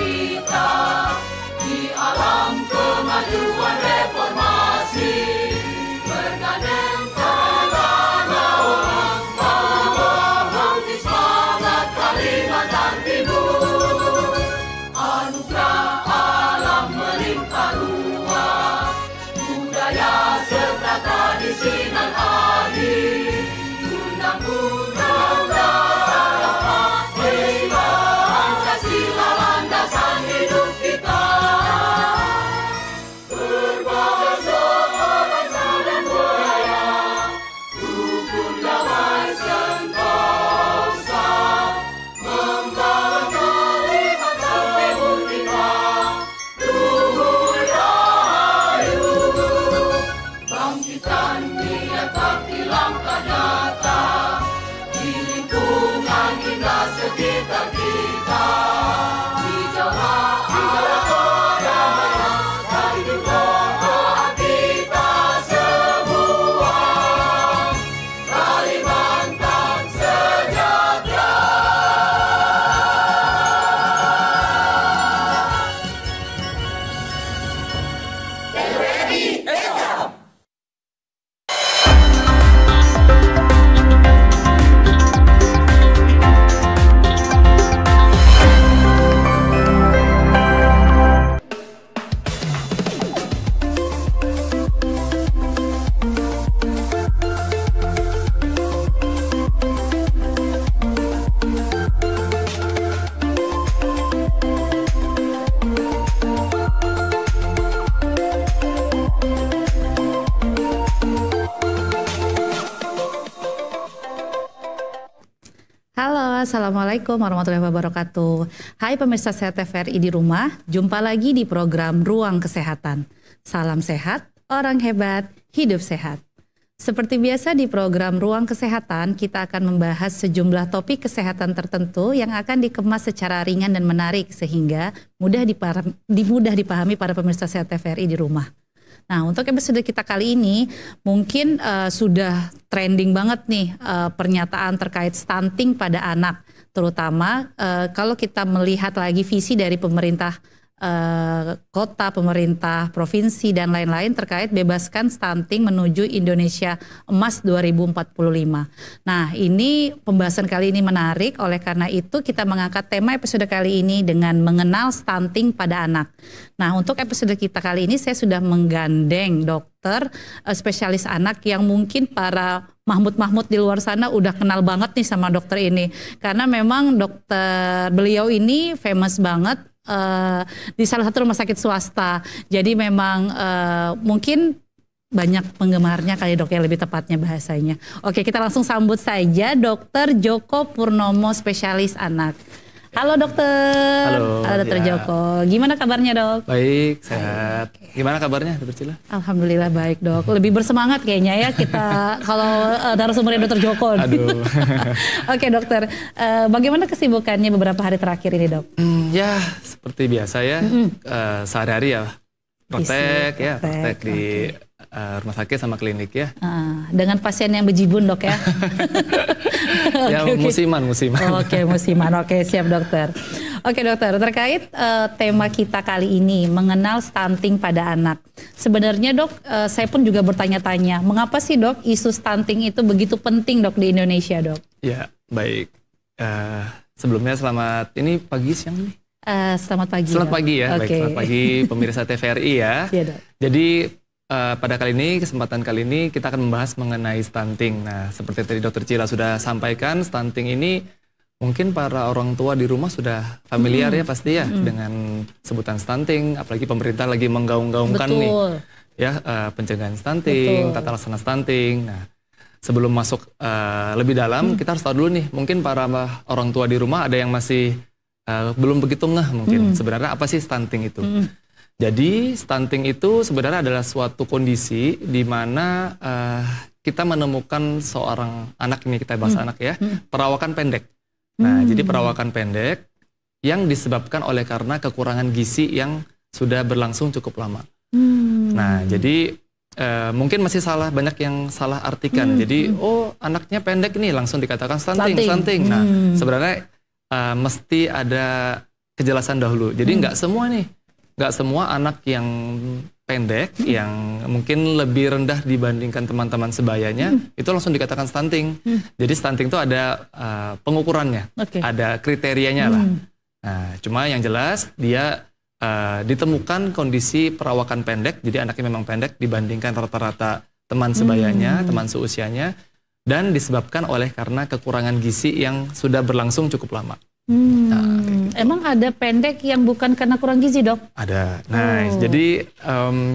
kita di alam kemajuan reformasi, bergandeng tangan orang bawah di semangat Kalimantan Timur. Anugerah alam melimpah ruah, budaya serta tradisi nan adil, undang-undang dasar Pancasila landasan hidup kita. Berbahasa, bangsa dan budaya, rukun damai sentosa, membangun Kalimantan Republika luhur rahayu. Bangkitan niat bakti langkah nyata di lingkungan indah sekitar kita. Hijau dan hidup doa kita semua, Kalimantan sejahtera. Halo, Assalamualaikum warahmatullahi wabarakatuh. Hai pemirsa Sehat TVRI di rumah, jumpa lagi di program Ruang Kesehatan. Salam sehat, orang hebat, hidup sehat. Seperti biasa di program Ruang Kesehatan, kita akan membahas sejumlah topik kesehatan tertentu yang akan dikemas secara ringan dan menarik sehingga mudah dipahami para pemirsa Sehat TVRI di rumah. Nah, untuk episode kita kali ini mungkin sudah trending banget nih pernyataan terkait stunting pada anak, terutama kalau kita melihat lagi visi dari pemerintah kota, pemerintah provinsi dan lain-lain terkait bebaskan stunting menuju Indonesia Emas 2045. Nah, ini pembahasan kali ini menarik, oleh karena itu kita mengangkat tema episode kali ini dengan mengenal stunting pada anak. Nah, untuk episode kita kali ini saya sudah menggandeng dokter spesialis anak yang mungkin para Mahmud di luar sana udah kenal banget nih sama dokter ini, karena memang dokter beliau ini famous banget di salah satu rumah sakit swasta. Jadi memang mungkin banyak penggemarnya kali dok ya, lebih tepatnya bahasanya. Oke, kita langsung sambut saja Dokter Joko Purnomo, spesialis anak. Halo dokter. Halo dokter Joko. Gimana kabarnya dok? Baik, sehat. Gimana kabarnya dokter Cila? Alhamdulillah baik dok. Lebih bersemangat kayaknya ya kita kalau narasumbernya dokter Joko. Aduh. Oke dokter, bagaimana kesibukannya beberapa hari terakhir ini dok? Ya seperti biasa ya, sehari-hari ya praktek di rumah sakit sama klinik ya. Dengan pasien yang bejibun dok ya? Ya musiman. Oke, musiman. Oke, siap dokter. Oke dokter, terkait tema kita kali ini mengenal stunting pada anak. Sebenarnya dok, saya pun juga bertanya-tanya, mengapa sih dok isu stunting itu begitu penting dok di Indonesia dok? Ya baik. Sebelumnya selamat ini pagi siang nih. Selamat pagi. Selamat pagi ya. Okay. Baik, selamat pagi pemirsa TVRI ya. Iya dok. Jadi pada kesempatan kali ini kita akan membahas mengenai stunting. Nah, seperti tadi dokter Cila sudah sampaikan, stunting ini mungkin para orang tua di rumah sudah familiar ya pasti ya dengan sebutan stunting, apalagi pemerintah lagi menggaung-gaungkan nih ya pencegahan stunting, tata laksana stunting. Nah, sebelum masuk lebih dalam, kita harus tahu dulu nih, mungkin para orang tua di rumah ada yang masih belum begitu ngeh mungkin sebenarnya apa sih stunting itu. Jadi stunting itu sebenarnya adalah suatu kondisi di mana kita menemukan seorang anak, ini kita bahas anak ya, perawakan pendek. Nah, jadi perawakan pendek yang disebabkan oleh karena kekurangan gizi yang sudah berlangsung cukup lama. Nah, jadi mungkin masih banyak yang salah artikan. Jadi, oh anaknya pendek nih langsung dikatakan stunting. Nah, sebenarnya mesti ada kejelasan dahulu. Jadi nggak semua anak yang pendek, yang mungkin lebih rendah dibandingkan teman-teman sebayanya, itu langsung dikatakan stunting. Jadi stunting itu ada pengukurannya, ada kriterianya lah. Nah, cuma yang jelas dia ditemukan kondisi perawakan pendek, jadi anaknya memang pendek dibandingkan rata-rata teman sebayanya, teman seusianya, dan disebabkan karena kekurangan gizi yang sudah berlangsung cukup lama. Emang ada pendek yang bukan karena kurang gizi, Dok? Ada. Nah, jadi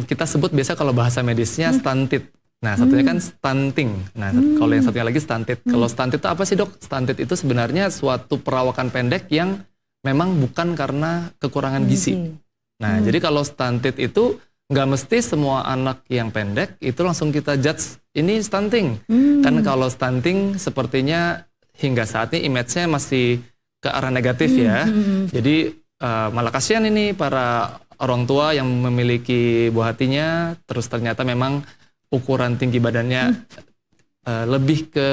kita sebut biasa kalau bahasa medisnya stunted. Nah, satunya kan stunting. Nah, kalau yang satunya lagi stunted. Kalau stunted itu apa sih, Dok? Stunted itu sebenarnya suatu perawakan pendek yang memang bukan karena kekurangan gizi. Nah, jadi kalau stunted itu nggak mesti semua anak yang pendek itu langsung kita judge ini stunting. Kan kalau stunting sepertinya hingga saat ini image-nya masih ke arah negatif ya. Jadi malah kasihan ini para orang tua yang memiliki buah hatinya, terus ternyata memang ukuran tinggi badannya lebih ke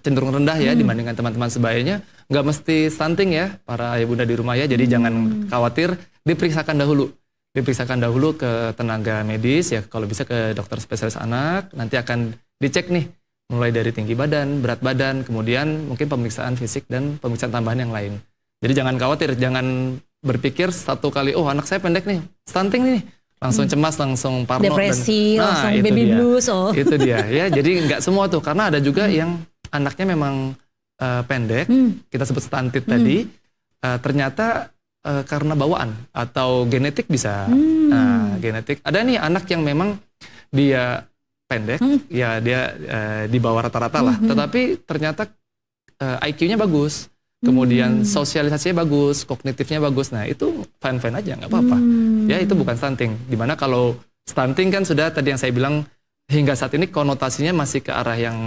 cenderung rendah ya dibandingkan teman-teman sebayanya. Nggak mesti stunting ya para ayah bunda di rumah ya. Jadi jangan khawatir, diperiksakan dahulu. Diperiksakan dahulu ke tenaga medis ya, kalau bisa ke dokter spesialis anak, nanti akan dicek nih mulai dari tinggi badan, berat badan, kemudian mungkin pemeriksaan fisik dan pemeriksaan tambahan yang lain. Jadi jangan khawatir, jangan berpikir satu kali, oh anak saya pendek nih, stunting nih, langsung cemas, langsung parno, depresi, dan, langsung baby blues. Itu dia, ya. Jadi nggak semua tuh, karena ada juga yang anaknya memang pendek, kita sebut stunted tadi, ternyata karena bawaan atau genetik bisa. Nah, genetik. Ada nih anak yang memang dia pendek, ya dia di bawah rata-rata lah. Tetapi ternyata IQ-nya bagus, kemudian sosialisasinya bagus, kognitifnya bagus. Nah itu fine-fine aja, nggak apa-apa. Ya itu bukan stunting. Dimana kalau stunting kan sudah tadi yang saya bilang hingga saat ini konotasinya masih ke arah yang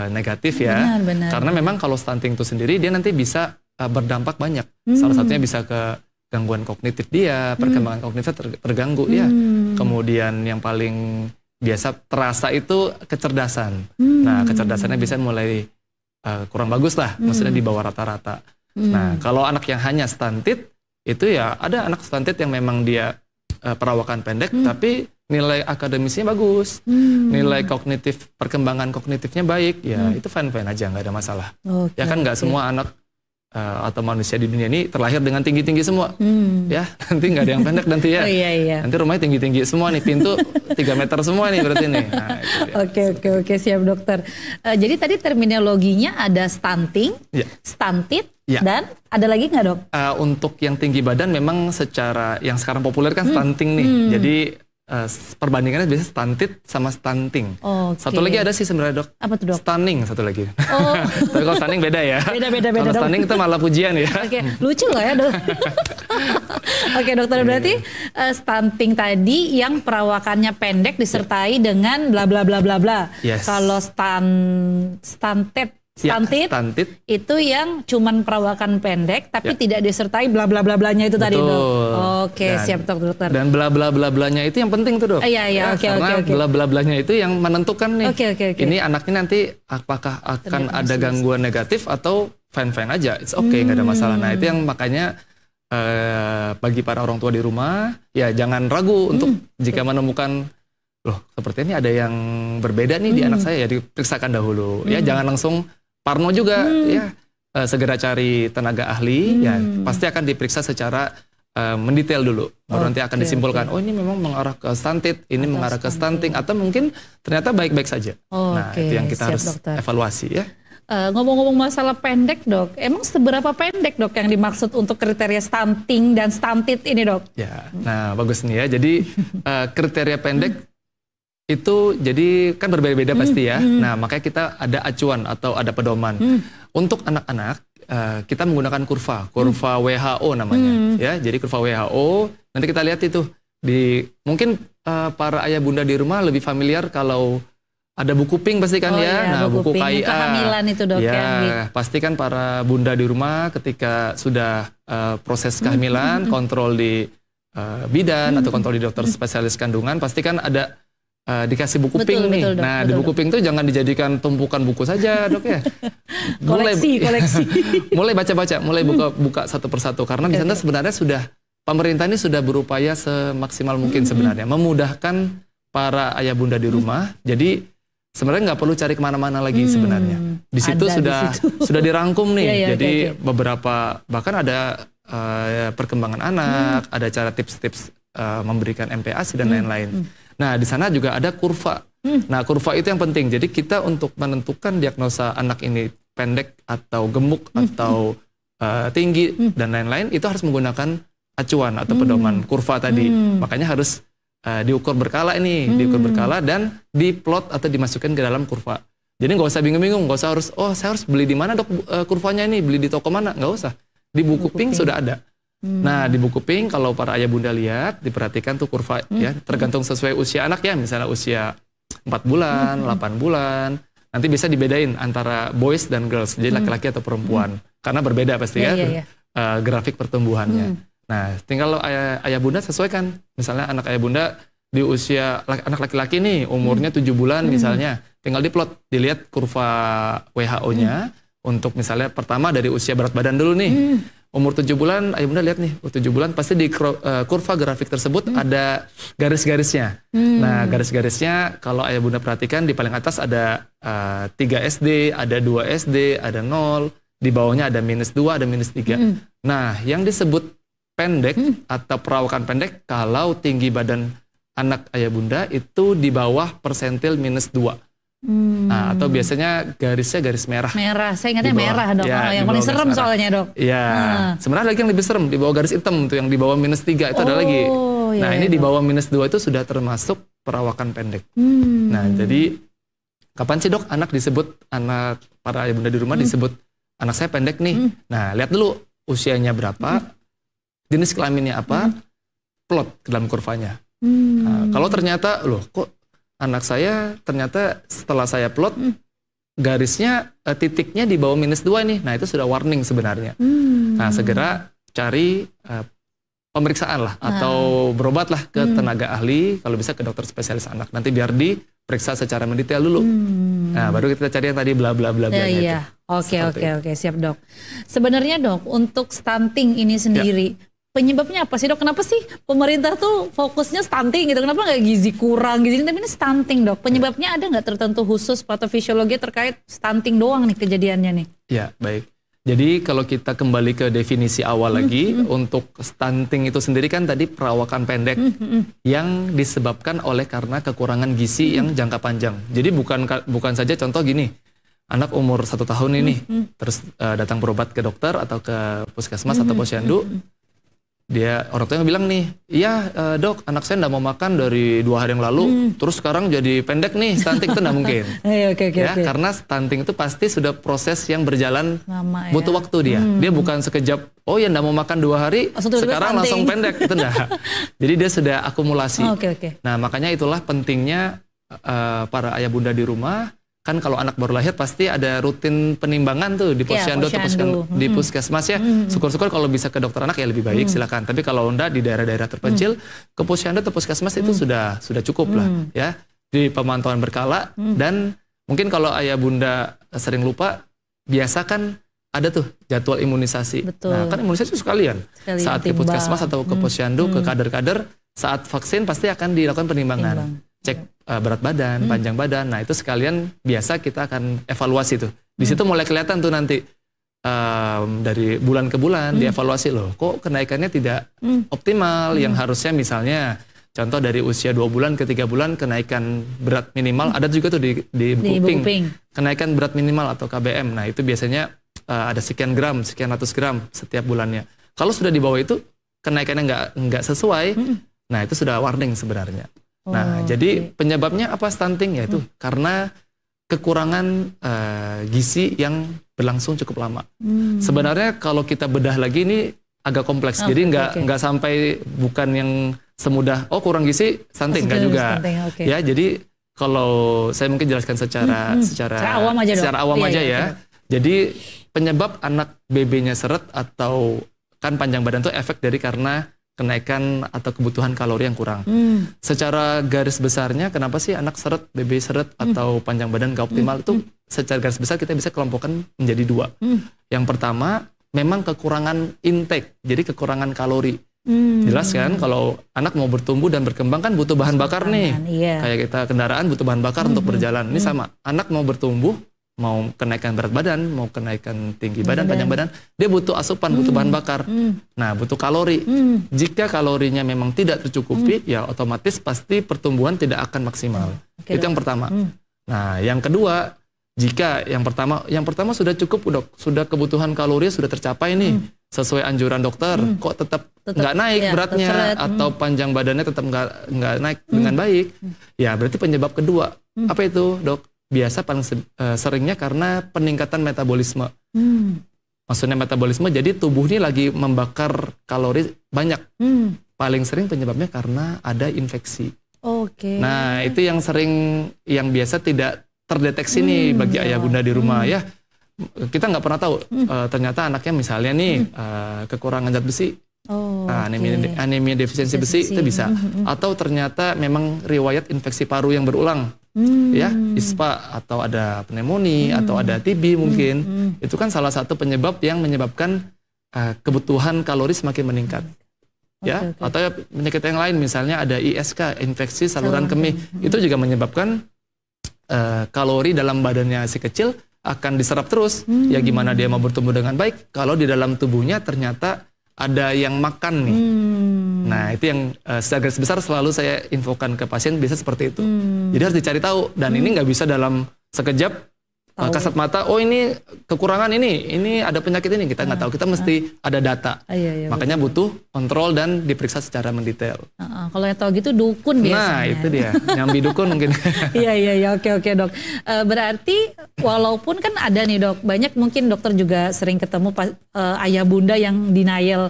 negatif ya. Benar. Karena memang kalau stunting itu sendiri dia nanti bisa berdampak banyak. Salah satunya bisa ke gangguan kognitif dia, perkembangan kognitifnya terganggu ya. Kemudian yang paling biasa terasa itu kecerdasan. Nah, kecerdasannya bisa mulai kurang bagus lah, maksudnya di bawah rata-rata. Nah, kalau anak yang hanya stunted, itu ya ada anak stunted yang memang dia perawakan pendek, tapi nilai akademisnya bagus, nilai kognitif, perkembangan kognitifnya baik, ya itu fine-fine aja, nggak ada masalah. Ya kan nggak semua anak atau manusia di dunia ini terlahir dengan tinggi-tinggi semua. Ya, nanti nggak ada yang pendek nanti ya. Nanti rumahnya tinggi-tinggi semua nih, pintu 3 meter semua nih berarti nih. Nah, Oke, siap dokter. Jadi tadi terminologinya ada stunting, stunted, dan ada lagi nggak, Dok? Untuk yang tinggi badan memang secara yang sekarang populer kan stunting nih. Jadi perbandingannya biasanya stunted sama stunting. Satu lagi ada sih sebenarnya, Dok. Apa tuh, Dok? Stunning satu lagi. Tapi kalau stunning beda ya. Beda. Kalau stunning itu malah pujian ya. Lucu loh ya, Dok. Oke, dokter, berarti stunting tadi yang perawakannya pendek disertai dengan bla bla bla bla bla. Kalau stunted itu yang cuman perawakan pendek tapi tidak disertai bla bla bla blanya itu tadi, Dok. Oke, siap dokter. Dan bla bla bla blanya itu yang penting tuh, Dok. Karena bla bla blanya itu yang menentukan nih. Ini anaknya nanti apakah akan ada gangguan negatif atau fine-fine aja. It's okay, nggak ada masalah. Nah, itu yang makanya bagi para orang tua di rumah ya jangan ragu untuk jika menemukan loh seperti ini ada yang berbeda nih di anak saya, ya diperiksakan dahulu. Ya jangan langsung parno juga ya, segera cari tenaga ahli, ya pasti akan diperiksa secara mendetail dulu, baru nanti akan disimpulkan, oh ini memang mengarah ke stunted, ini mengarah ke stunting, atau mungkin ternyata baik-baik saja. Nah itu yang kita harus evaluasi ya. Ngomong-ngomong masalah pendek, Dok, emang seberapa pendek, Dok, yang dimaksud untuk kriteria stunting dan stunted ini, Dok? Ya, nah bagus nih ya, jadi kriteria pendek itu jadi kan berbeda-beda pasti ya. Nah makanya kita ada acuan atau ada pedoman. Untuk anak-anak kita menggunakan kurva WHO namanya. Ya, jadi kurva WHO nanti kita lihat itu di mungkin para ayah bunda di rumah lebih familiar kalau ada buku pink pasti kan nah buku KIA. Kehamilan itu, Dok, ya. Pasti kan para bunda di rumah ketika sudah proses kehamilan, kontrol di bidan atau kontrol di dokter spesialis kandungan, pasti kan ada dikasih buku Betul, pink nih. betul, Dok, Nah, betul, di buku pink itu jangan dijadikan tumpukan buku saja, Dok ya. Koleksi. Mulai baca-baca, mulai buka satu persatu karena di sana sebenarnya sudah pemerintah ini sudah berupaya semaksimal mungkin sebenarnya memudahkan para ayah bunda di rumah. Jadi sebenarnya nggak perlu cari kemana-mana lagi sebenarnya. Di situ sudah dirangkum nih. Jadi beberapa bahkan ada perkembangan anak, ada cara tips-tips memberikan MPASI dan lain-lain. Nah, di sana juga ada kurva. Nah, kurva itu yang penting. Jadi kita untuk menentukan diagnosa anak ini pendek atau gemuk atau tinggi dan lain-lain itu harus menggunakan acuan atau pedoman kurva tadi. Makanya harus diukur berkala ini, diukur berkala dan diplot atau dimasukkan ke dalam kurva. Jadi nggak usah bingung-bingung, nggak usah harus, oh saya harus beli di mana dok kurvanya ini, beli di toko mana, nggak usah. Di buku pink sudah ada. Nah di buku pink kalau para ayah bunda lihat, diperhatikan tuh kurva ya, tergantung sesuai usia anak ya, misalnya usia 4 bulan, 8 bulan, nanti bisa dibedain antara boys dan girls, jadi laki-laki atau perempuan, karena berbeda pasti grafik pertumbuhannya. Nah, tinggal ayah bunda sesuaikan. Misalnya anak ayah bunda di usia anak laki-laki nih, umurnya 7 bulan misalnya. Tinggal diplot, dilihat kurva WHO-nya untuk misalnya pertama dari usia berat badan dulu nih. Umur 7 bulan, ayah bunda lihat nih, 7 bulan pasti di kurva grafik tersebut ada garis-garisnya. Nah, garis-garisnya kalau ayah bunda perhatikan di paling atas ada 3 SD, ada 2 SD, ada 0, di bawahnya ada -2, ada -3. Nah, yang disebut pendek atau perawakan pendek kalau tinggi badan anak ayah bunda itu di bawah persentil -2. Nah, atau biasanya garisnya garis merah. Merah, saya ingatnya merah dok. Ya, yang paling serem soalnya dok. Iya, sebenarnya lagi yang lebih serem di bawah garis hitam tuh yang di bawah -3 itu ada lagi. Nah ini di bawah -2 itu sudah termasuk perawakan pendek. Nah jadi kapan sih dok anak disebut anak para ayah bunda di rumah disebut anak saya pendek nih. Nah lihat dulu usianya berapa. Jenis kelaminnya apa, plot ke dalam kurvanya. Nah, kalau ternyata, loh kok anak saya ternyata setelah saya plot, garisnya, titiknya di bawah -2 nih. Nah itu sudah warning sebenarnya. Nah segera cari pemeriksaan lah, atau berobat lah ke tenaga ahli, kalau bisa ke dokter spesialis anak. Nanti biar diperiksa secara mendetail dulu. Nah baru kita cari yang tadi bla bla bla bla. Iya, oke, siap dok. Sebenarnya dok, untuk stunting ini sendiri, penyebabnya apa sih dok? Kenapa sih pemerintah tuh fokusnya stunting gitu? Kenapa nggak gizi kurang gizi? Tapi ini stunting dok. Penyebabnya ada nggak tertentu khusus patofisiologi terkait stunting doang nih kejadiannya nih? Ya baik. Jadi kalau kita kembali ke definisi awal lagi, untuk stunting itu sendiri kan tadi perawakan pendek yang disebabkan oleh karena kekurangan gizi yang jangka panjang. Jadi bukan saja contoh gini, anak umur 1 tahun ini terus datang berobat ke dokter atau ke puskesmas atau posyandu. Dia orang tuanya bilang nih, iya dok, anak saya nggak mau makan dari 2 hari yang lalu, terus sekarang jadi pendek nih, stunting itu nggak mungkin. Karena stunting itu pasti sudah proses yang berjalan lama, butuh waktu dia. Dia bukan sekejap, oh ya nggak mau makan 2 hari, sekarang langsung pendek, itu enggak. Jadi dia sudah akumulasi. Nah makanya itulah pentingnya para ayah bunda di rumah. Kan kalau anak baru lahir pasti ada rutin penimbangan tuh di posyandu atau di puskesmas ya. Syukur-syukur kalau bisa ke dokter anak ya lebih baik silakan. Tapi kalau enggak di daerah-daerah terpencil ke posyandu atau puskesmas itu sudah cukup lah ya. Di pemantauan berkala dan mungkin kalau ayah bunda sering lupa, biasakan ada tuh jadwal imunisasi. Nah kan imunisasi sekalian saat ke puskesmas atau ke posyandu ke kader-kader saat vaksin pasti akan dilakukan penimbangan. Cek berat badan, panjang badan. Nah itu sekalian biasa kita akan evaluasi tuh. Di situ mulai kelihatan tuh nanti dari bulan ke bulan dievaluasi loh. Kok kenaikannya tidak optimal? Yang harusnya misalnya contoh dari usia 2 bulan ke 3 bulan kenaikan berat minimal. Ada juga tuh di buku pink. Kenaikan berat minimal atau KBM. Nah itu biasanya ada sekian gram, sekian ratus gram setiap bulannya. Kalau sudah di bawah itu kenaikannya nggak sesuai. Nah itu sudah warning sebenarnya. Nah, jadi penyebabnya apa stunting? Yaitu karena kekurangan gizi yang berlangsung cukup lama. Sebenarnya kalau kita bedah lagi ini agak kompleks. Jadi nggak sampai bukan yang semudah kurang gizi stunting, nggak juga. Ya, jadi kalau saya mungkin jelaskan secara awam aja ya. Jadi penyebab anak BB-nya seret atau kan panjang badan itu efek dari karena kenaikan atau kebutuhan kalori yang kurang. Secara garis besarnya, kenapa sih anak seret, BB seret, atau panjang badan gak optimal itu secara garis besar kita bisa kelompokkan menjadi 2. Yang pertama, memang kekurangan intake, jadi kekurangan kalori. Jelas kan, kalau anak mau bertumbuh dan berkembang kan butuh bahan bakar nih. Kayak kita kendaraan butuh bahan bakar untuk berjalan. Ini sama, anak mau bertumbuh, mau kenaikan berat badan, mau kenaikan tinggi badan, panjang badan, dia butuh asupan, butuh bahan bakar. Nah, butuh kalori. Jika kalorinya memang tidak tercukupi, ya otomatis pasti pertumbuhan tidak akan maksimal. Itu yang pertama. Nah, yang kedua, jika yang pertama sudah cukup, Dok, sudah kebutuhan kalori sudah tercapai nih, sesuai anjuran dokter, kok tetap nggak naik beratnya, atau panjang badannya tetap nggak naik dengan baik, ya berarti penyebab kedua. Apa itu, Dok? Biasa paling seringnya karena peningkatan metabolisme. Maksudnya metabolisme, jadi tubuh ini lagi membakar kalori banyak. Paling sering penyebabnya karena ada infeksi. Nah, itu yang sering, yang biasa tidak terdeteksi nih bagi ayah bunda di rumah ya. Kita nggak pernah tahu, ternyata anaknya misalnya nih kekurangan zat besi. Anemia defisiensi besi itu bisa. Atau ternyata memang riwayat infeksi paru yang berulang. Ya, ISPA, atau ada pneumonia, atau ada TB mungkin. Itu kan salah satu penyebab yang menyebabkan kebutuhan kalori semakin meningkat. Ya, atau penyakit yang lain, misalnya ada ISK, infeksi saluran kemih. Itu juga menyebabkan kalori dalam badannya si kecil akan diserap terus. Ya gimana dia mau bertumbuh dengan baik kalau di dalam tubuhnya ternyata ada yang makan nih. Nah, itu yang secara garis besar selalu saya infokan ke pasien, bisa seperti itu. Jadi harus dicari tahu, dan ini nggak bisa dalam sekejap kasat mata, oh ini kekurangan ini ada penyakit ini, kita nggak tahu, kita mesti ada data. Makanya butuh kontrol dan diperiksa secara mendetail. Kalau yang tahu gitu dukun biasanya. Nah, itu dia, nyambi dukun mungkin. Iya, oke Dok. Berarti walaupun kan ada nih Dok, banyak mungkin dokter juga sering ketemu ayah bunda yang denial.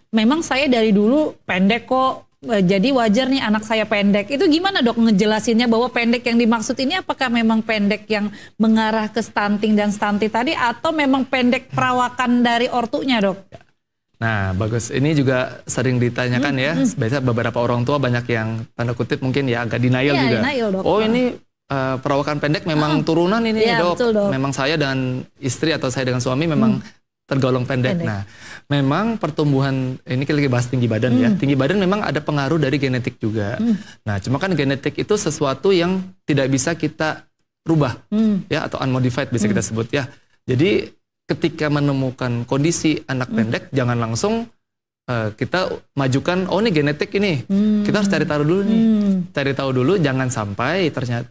Memang saya dari dulu pendek kok, jadi wajar nih anak saya pendek. Itu gimana Dok ngejelasinnya bahwa pendek yang dimaksud ini apakah memang pendek yang mengarah ke stunting dan stunting tadi, atau memang pendek perawakan dari ortunya, Dok? Nah, bagus. Ini juga sering ditanyakan ya. Biasanya beberapa orang tua banyak yang tanda kutip mungkin ya agak denial juga. Denial, Dok. Oh, ini perawakan pendek memang turunan ini, Dok. Betul, Dok. Memang saya dan istri atau saya dengan suami memang tergolong pendek. Nah, memang pertumbuhan, ini kita lagi bahas tinggi badan ya. Tinggi badan memang ada pengaruh dari genetik juga. Nah, cuma kan genetik itu sesuatu yang tidak bisa kita rubah, ya, atau unmodified bisa kita sebut ya. Jadi ketika menemukan kondisi anak pendek, jangan langsung kita majukan, oh ini genetik ini. Kita harus cari tahu dulu nih. Cari tahu dulu, jangan sampai ternyata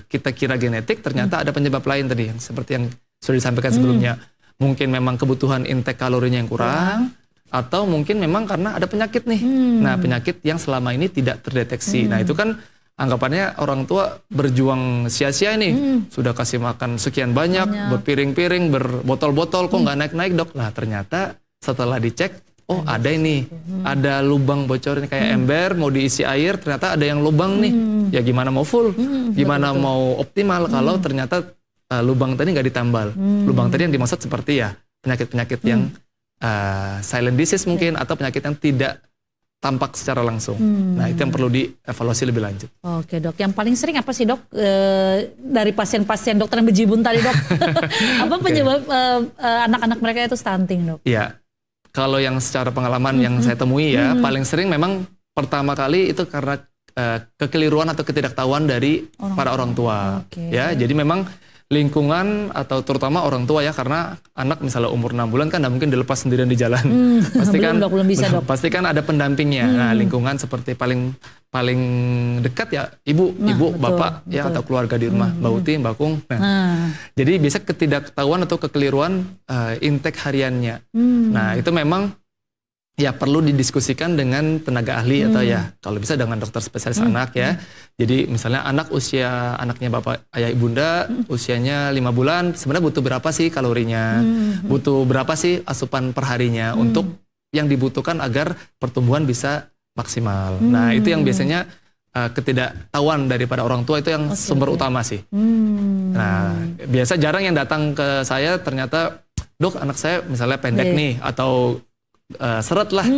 kita kira genetik, ternyata ada penyebab lain tadi, seperti yang sudah disampaikan sebelumnya. Mungkin memang kebutuhan intake kalorinya yang kurang, atau mungkin memang karena ada penyakit nih. Nah, penyakit yang selama ini tidak terdeteksi. Nah, itu kan anggapannya orang tua berjuang sia-sia nih. Sudah kasih makan sekian banyak, berpiring-piring, berbotol-botol, kok nggak naik-naik, Dok. Nah, ternyata setelah dicek, oh ada ini, ada lubang bocor ini kayak ember, mau diisi air, ternyata ada yang lubang nih. Ya gimana mau full, gimana mau optimal kalau ternyata lubang tadi nggak ditambal. Lubang tadi yang dimaksud seperti ya penyakit-penyakit yang silent disease mungkin, atau penyakit yang tidak tampak secara langsung. Nah, itu yang perlu dievaluasi lebih lanjut. Oke, Dok. Yang paling sering apa sih, Dok, dari pasien-pasien dokter yang bejibun tadi, Dok? Apa penyebab anak-anak mereka itu stunting, Dok? Iya, kalau yang secara pengalaman yang saya temui ya, paling sering memang pertama kali itu karena kekeliruan atau ketidaktahuan dari para orang tua. Ya, jadi memang lingkungan atau terutama orang tua ya, karena anak misalnya umur 6 bulan kan nggak mungkin dilepas sendirian di jalan. belum bisa, Dok. Pasti kan ada pendampingnya. Nah, lingkungan seperti paling dekat ya ibu, bapak ya, atau keluarga di rumah, Mbak Uti, Mbak Kung. Nah, jadi bisa ketidaktahuan atau kekeliruan intake hariannya. Nah, itu memang ya perlu didiskusikan dengan tenaga ahli atau ya kalau bisa dengan dokter spesialis anak ya. Jadi misalnya anaknya bapak ayah ibunda usianya 5 bulan, sebenarnya butuh berapa sih kalorinya, butuh berapa sih asupan perharinya untuk yang dibutuhkan agar pertumbuhan bisa maksimal. Nah, itu yang biasanya ketidaktahuan daripada orang tua, itu yang sumber utama sih. Nah, biasa jarang yang datang ke saya ternyata, Dok anak saya misalnya pendek nih atau seret lah.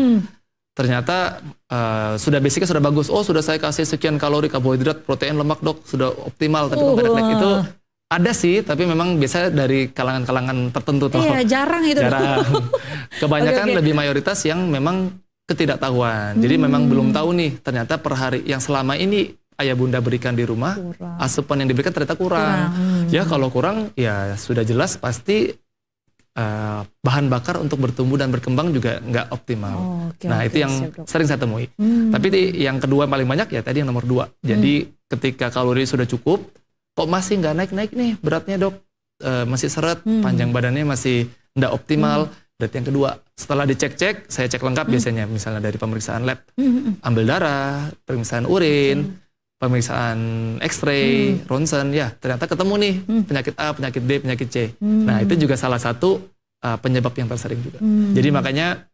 ternyata sudah basicnya sudah bagus. Oh, sudah saya kasih sekian kalori, karbohidrat, protein, lemak dok, sudah optimal. Tapi kok nggak refleks itu ada sih, tapi memang biasanya dari kalangan-kalangan tertentu tuh. Iya, jarang itu. Jarang. Kebanyakan lebih mayoritas yang memang ketidaktahuan. Jadi memang belum tahu nih, ternyata per hari yang selama ini ayah bunda berikan di rumah, asupan yang diberikan ternyata kurang. Ya kalau kurang, ya sudah jelas pasti bahan bakar untuk bertumbuh dan berkembang juga nggak optimal. Itu yang sering saya temui. Tapi yang kedua paling banyak ya tadi yang nomor 2. Jadi ketika kalori sudah cukup, kok masih nggak naik-naik nih beratnya dok, masih seret, panjang badannya masih nggak optimal. Berarti yang kedua, setelah dicek-cek, saya cek lengkap biasanya, misalnya dari pemeriksaan lab, ambil darah, pemeriksaan urin, pemeriksaan X-ray, ronsen, ya ternyata ketemu nih penyakit A, penyakit B, penyakit C. Nah itu juga salah satu penyebab yang tersering juga. Jadi makanya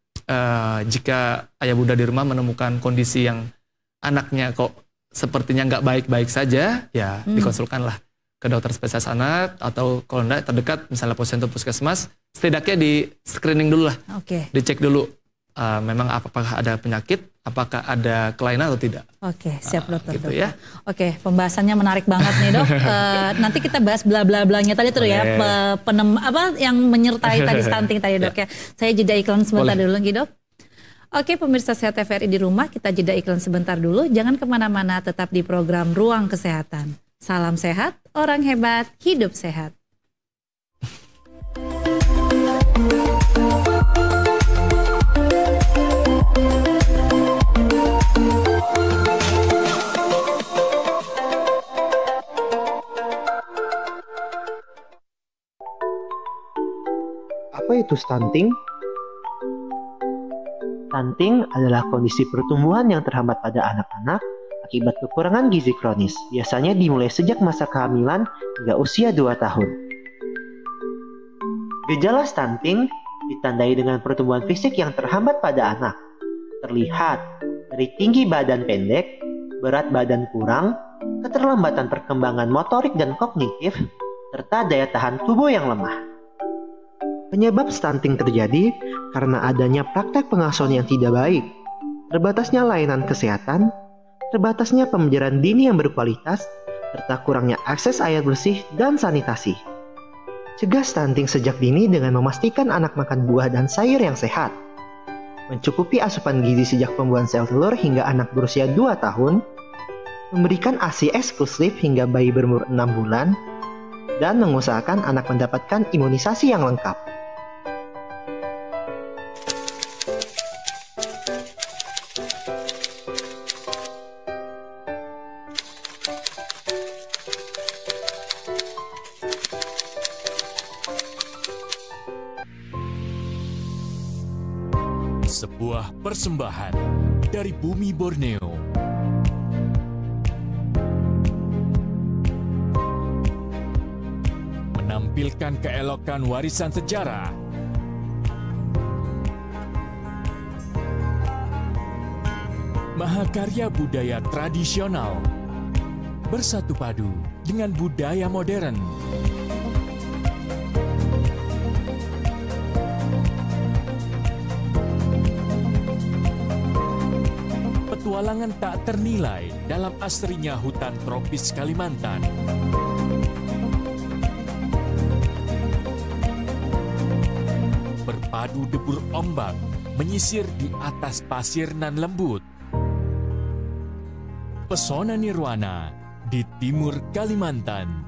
jika ayah bunda di rumah menemukan kondisi yang anaknya kok sepertinya nggak baik-baik saja, ya dikonsulkanlah ke dokter spesialis anak atau kalau enggak terdekat misalnya posyandu puskesmas, setidaknya di screening dulu lah, dicek dulu memang apakah ada penyakit, apakah ada kelainan atau tidak. Siap dokter. Gitu ya. Pembahasannya menarik banget nih dok. Nanti kita bahas bla-bla-blanya tadi tuh ya, yang menyertai tadi stunting tadi dok ya. Saya jeda iklan sebentar dulu nih dok. Pemirsa Sehat TVRI di rumah, kita jeda iklan sebentar dulu. Jangan kemana-mana, tetap di program Ruang Kesehatan. Salam sehat, orang hebat, hidup sehat. Apa itu stunting? Stunting adalah kondisi pertumbuhan yang terhambat pada anak-anak akibat kekurangan gizi kronis, biasanya dimulai sejak masa kehamilan hingga usia 2 tahun. Gejala stunting ditandai dengan pertumbuhan fisik yang terhambat pada anak, terlihat dari tinggi badan pendek, berat badan kurang, keterlambatan perkembangan motorik dan kognitif, serta daya tahan tubuh yang lemah. Penyebab stunting terjadi karena adanya praktek pengasuhan yang tidak baik, terbatasnya layanan kesehatan, terbatasnya pembelajaran dini yang berkualitas, serta kurangnya akses air bersih dan sanitasi. Cegah stunting sejak dini dengan memastikan anak makan buah dan sayur yang sehat, mencukupi asupan gizi sejak pembuahan sel telur hingga anak berusia 2 tahun, memberikan ASI eksklusif hingga bayi berumur 6 bulan, dan mengusahakan anak mendapatkan imunisasi yang lengkap. Sebuah persembahan dari bumi Borneo. Menampilkan keelokan warisan sejarah. Mahakarya budaya tradisional bersatu padu dengan budaya modern. Petualangan tak ternilai dalam asrinya hutan tropis Kalimantan. Berpadu debur ombak menyisir di atas pasir nan lembut. Pesona nirwana di timur Kalimantan.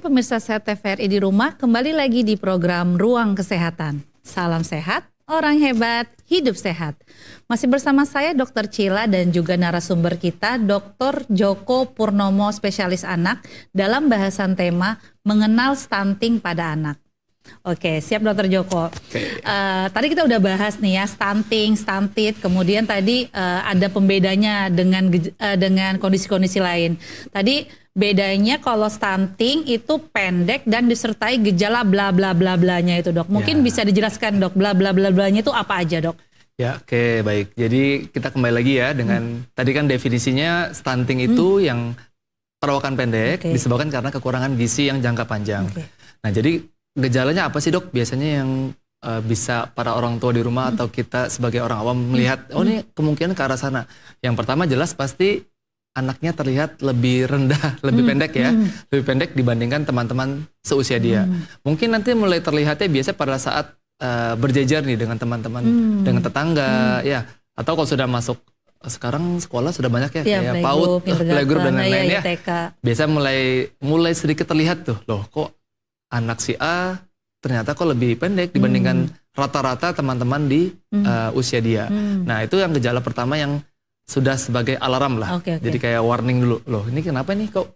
Pemirsa Sehat TVRI di rumah, kembali lagi di program Ruang Kesehatan. Salam sehat, orang hebat, hidup sehat. Masih bersama saya Dr. Cila dan juga narasumber kita Dr. Joko Purnomo, spesialis anak, dalam bahasan tema mengenal stunting pada anak. Siap Dr. Joko. Tadi kita udah bahas nih ya stunting, stunted, kemudian tadi ada pembedanya dengan kondisi-kondisi lain. Tadi bedanya kalau stunting itu pendek dan disertai gejala bla bla bla blanya itu dok. Mungkin bisa dijelaskan dok, bla bla bla blanya itu apa aja dok? Ya, oke, baik. Jadi kita kembali lagi ya dengan tadi kan definisinya stunting itu yang perawakan pendek disebabkan karena kekurangan gizi yang jangka panjang. Nah, jadi gejalanya apa sih, Dok? Biasanya yang bisa para orang tua di rumah atau kita sebagai orang awam melihat, oh ini kemungkinan ke arah sana. Yang pertama jelas pasti anaknya terlihat lebih rendah, lebih pendek ya. Lebih pendek dibandingkan teman-teman seusia dia. Mungkin nanti mulai terlihatnya biasa pada saat berjejer nih dengan teman-teman, dengan tetangga, ya. Atau kalau sudah masuk, sekarang sekolah sudah banyak ya, kayak PAUD, playgroup dan lain-lain ya. Biasa mulai sedikit terlihat tuh, loh kok anak si A ternyata kok lebih pendek dibandingkan rata-rata teman-teman di usia dia. Nah itu yang gejala pertama yang sudah sebagai alarm lah. Jadi kayak warning dulu, loh ini kenapa nih kok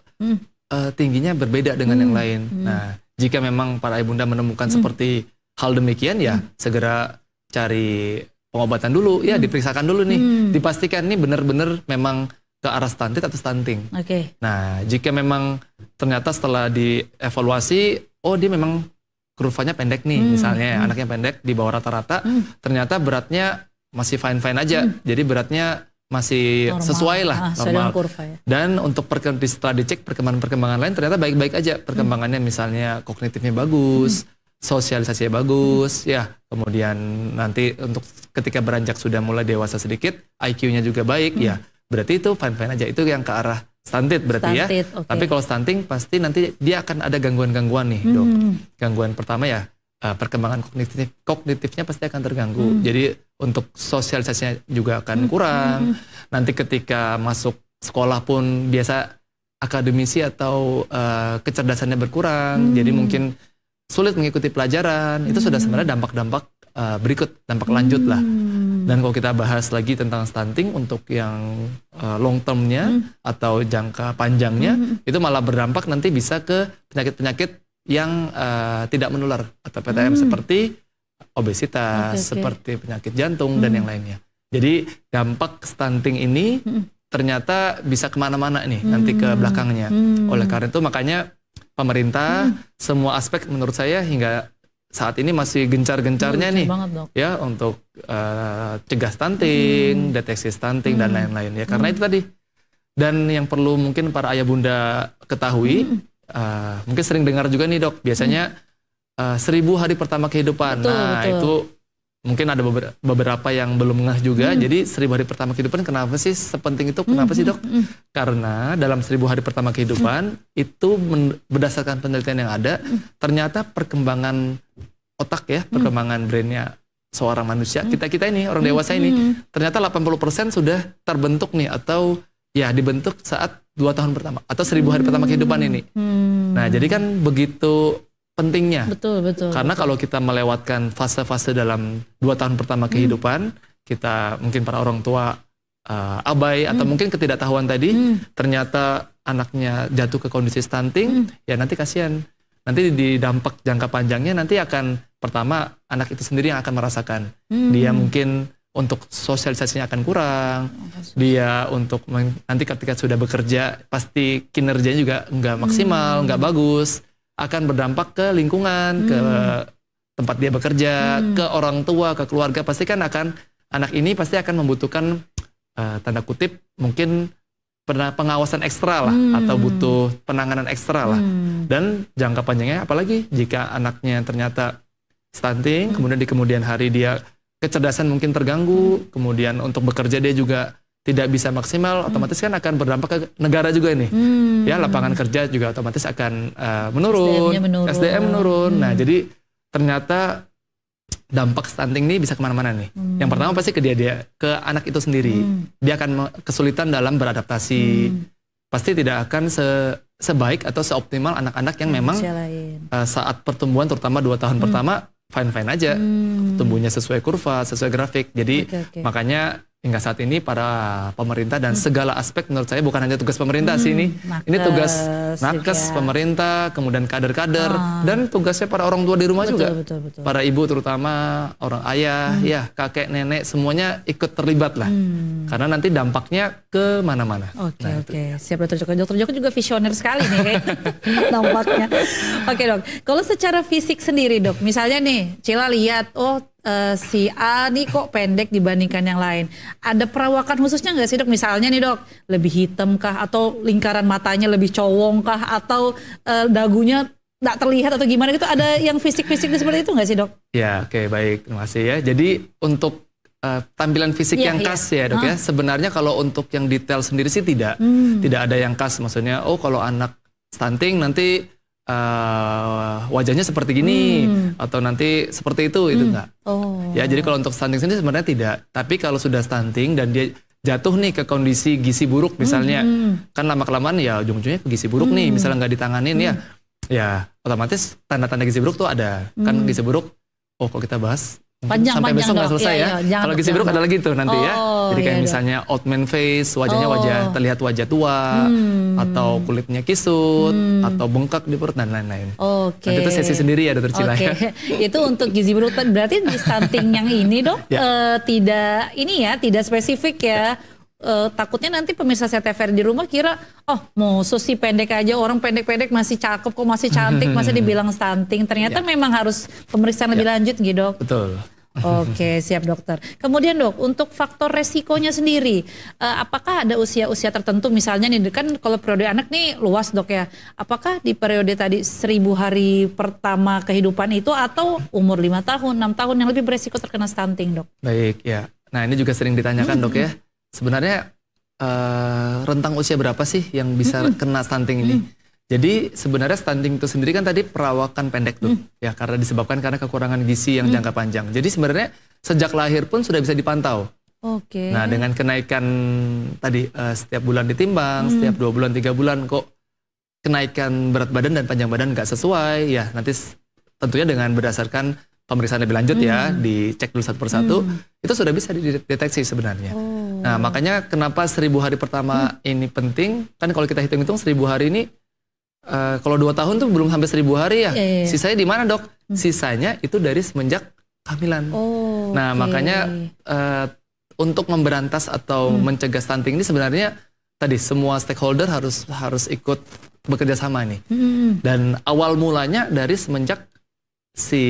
tingginya berbeda dengan yang lain. Nah jika memang para ibunda menemukan seperti hal demikian ya segera cari pengobatan dulu, ya diperiksakan dulu nih, dipastikan nih benar-benar memang ke arah stunted atau stunting. Nah jika memang ternyata setelah dievaluasi, oh dia memang kurvanya pendek nih, misalnya anaknya pendek di bawah rata-rata, ternyata beratnya masih fine-fine aja, jadi beratnya masih normal, sesuai lah, normal. Kurva, ya. Dan untuk setelah dicek perkembangan lain ternyata baik-baik aja, perkembangannya misalnya kognitifnya bagus, sosialisasinya bagus, ya. Kemudian nanti untuk ketika beranjak sudah mulai dewasa sedikit, IQ-nya juga baik, ya. Berarti itu fine-fine aja. Itu yang ke arah stunted berarti ya. Tapi kalau stunting pasti nanti dia akan ada gangguan-gangguan nih, Dok. Gangguan pertama ya perkembangan kognitifnya pasti akan terganggu. Jadi untuk sosialisasinya juga akan kurang. Nanti ketika masuk sekolah pun biasa akademisi atau kecerdasannya berkurang. Jadi mungkin sulit mengikuti pelajaran. Itu sudah sebenarnya dampak-dampak berikut, dampak lanjut lah. Dan kalau kita bahas lagi tentang stunting untuk yang long termnya atau jangka panjangnya, itu malah berdampak nanti bisa ke penyakit-penyakit yang tidak menular atau PTM seperti obesitas, seperti penyakit jantung dan yang lainnya. Jadi dampak stunting ini ternyata bisa kemana-mana nih nanti ke belakangnya. Oleh karena itu makanya pemerintah semua aspek menurut saya hingga saat ini masih gencar-gencarnya nih ya untuk cegah stunting, deteksi stunting dan lain-lain ya, karena itu tadi. Dan yang perlu mungkin para ayah bunda ketahui, mungkin sering dengar juga nih, Dok, biasanya 1000 hari pertama kehidupan. Itu mungkin ada beberapa yang belum ngeh juga. Jadi 1000 hari pertama kehidupan kenapa sih sepenting itu? Kenapa sih, Dok? Karena dalam 1000 hari pertama kehidupan itu berdasarkan penelitian yang ada, ternyata perkembangan otak ya, perkembangan brainnya seorang manusia, kita ini, orang dewasa ini, ternyata 80% sudah terbentuk nih, atau ya dibentuk saat 2 tahun pertama, atau 1000 hari pertama kehidupan ini. Nah jadi kan begitu pentingnya. Karena kalau kita melewatkan fase-fase dalam 2 tahun pertama kehidupan, kita mungkin para orang tua abai atau mungkin ketidaktahuan tadi, ternyata anaknya jatuh ke kondisi stunting, ya nanti kasihan. Nanti di dampak jangka panjangnya nanti akan, pertama anak itu sendiri yang akan merasakan. Dia mungkin untuk sosialisasinya akan kurang, dia untuk nanti ketika sudah bekerja pasti kinerjanya juga nggak maksimal, nggak bagus, akan berdampak ke lingkungan, ke tempat dia bekerja, ke orang tua, ke keluarga. Pasti kan anak ini pasti akan membutuhkan tanda kutip mungkin pengawasan ekstra lah, atau butuh penanganan ekstra lah. Dan jangka panjangnya apalagi jika anaknya ternyata stunting, kemudian di kemudian hari dia kecerdasan mungkin terganggu, kemudian untuk bekerja dia juga tidak bisa maksimal, otomatis kan akan berdampak ke negara juga ini. Ya, lapangan kerja juga otomatis akan menurun, SDM menurun. Nah, jadi ternyata dampak stunting ini bisa kemana-mana nih. Yang pertama pasti ke ke anak itu sendiri. Dia akan kesulitan dalam beradaptasi. Pasti tidak akan sebaik atau seoptimal anak-anak yang memang saat pertumbuhan, terutama 2 tahun pertama, fine-fine aja. Tumbuhnya sesuai kurva, sesuai grafik. Jadi makanya hingga saat ini para pemerintah dan segala aspek, menurut saya bukan hanya tugas pemerintah sih ini. Ini tugas nakes, pemerintah, kemudian kader-kader, dan tugasnya para orang tua di rumah juga. Para ibu terutama, orang ayah, ya kakek, nenek, semuanya ikut terlibat lah. Karena nanti dampaknya ke mana-mana. Oke. Siap Dokter Joko. Dokter Joko juga visioner sekali nih dampaknya. Oke, Dok. Kalau secara fisik sendiri, Dok, misalnya nih Cila lihat, oh si A nih kok pendek dibandingkan yang lain. Ada perawakan khususnya nggak sih dok? Misalnya nih dok, lebih hitam kah? Atau lingkaran matanya lebih cowong kah? Atau dagunya nggak terlihat atau gimana gitu? Ada yang fisik-fisik seperti itu nggak sih dok? Ya, oke, baik, terima kasih ya. Jadi untuk tampilan fisik yang khas ya dok ya. Sebenarnya kalau untuk yang detail sendiri sih tidak ada yang khas. Maksudnya, oh kalau anak stunting nanti wajahnya seperti gini atau nanti seperti itu enggak. Ya, jadi kalau untuk stunting sendiri sebenarnya tidak. Tapi kalau sudah stunting dan dia jatuh nih ke kondisi gizi buruk misalnya, kan lama-kelamaan ya ujung-ujungnya ke gizi buruk nih, misalnya nggak ditanganin ya otomatis tanda-tanda gizi buruk tuh ada. Kan gizi buruk, oh kalau kita bahas panjang, sampai besok nggak selesai ya. Kalau gizi buruk ada lagi tuh nanti ya. Jadi kayak misalnya old man face, wajahnya terlihat wajah tua, atau kulitnya kisut, atau bengkak di perut dan lain-lain. Nanti itu sesi sendiri ya dokter Cila ya. Itu untuk gizi buruk. Berarti di stunting yang ini dok tidak spesifik ya. Takutnya nanti pemirsa CTVR di rumah kira, oh mau susi pendek aja, orang pendek-pendek masih cakep kok, masih cantik, masih dibilang stunting. Ternyata memang harus pemeriksaan lebih lanjut gitu dok. Betul. Oke, siap dokter. Kemudian dok, untuk faktor resikonya sendiri, apakah ada usia-usia tertentu misalnya nih, kan kalau periode anak nih luas dok ya, apakah di periode tadi 1000 hari pertama kehidupan itu atau umur 5 tahun, 6 tahun yang lebih beresiko terkena stunting dok? Baik ya, nah ini juga sering ditanyakan dok ya, sebenarnya rentang usia berapa sih yang bisa kena stunting ini? Jadi sebenarnya stunting itu sendiri kan tadi perawakan pendek tuh, ya karena disebabkan karena kekurangan gizi yang jangka panjang. Jadi sebenarnya sejak lahir pun sudah bisa dipantau. Nah dengan kenaikan tadi setiap bulan ditimbang, setiap 2 bulan 3 bulan kok kenaikan berat badan dan panjang badan nggak sesuai, ya nanti tentunya dengan berdasarkan pemeriksaan lebih lanjut ya, dicek dulu satu persatu, itu sudah bisa dideteksi sebenarnya. Nah makanya kenapa 1000 hari pertama ini penting, kan kalau kita hitung-hitung 1000 hari ini, kalau 2 tahun tuh belum sampai 1000 hari ya. Sisanya di mana dok? Sisanya itu dari semenjak kehamilan. Nah makanya untuk memberantas atau mencegah stunting ini sebenarnya tadi semua stakeholder harus ikut bekerja sama nih. Dan awal mulanya dari semenjak si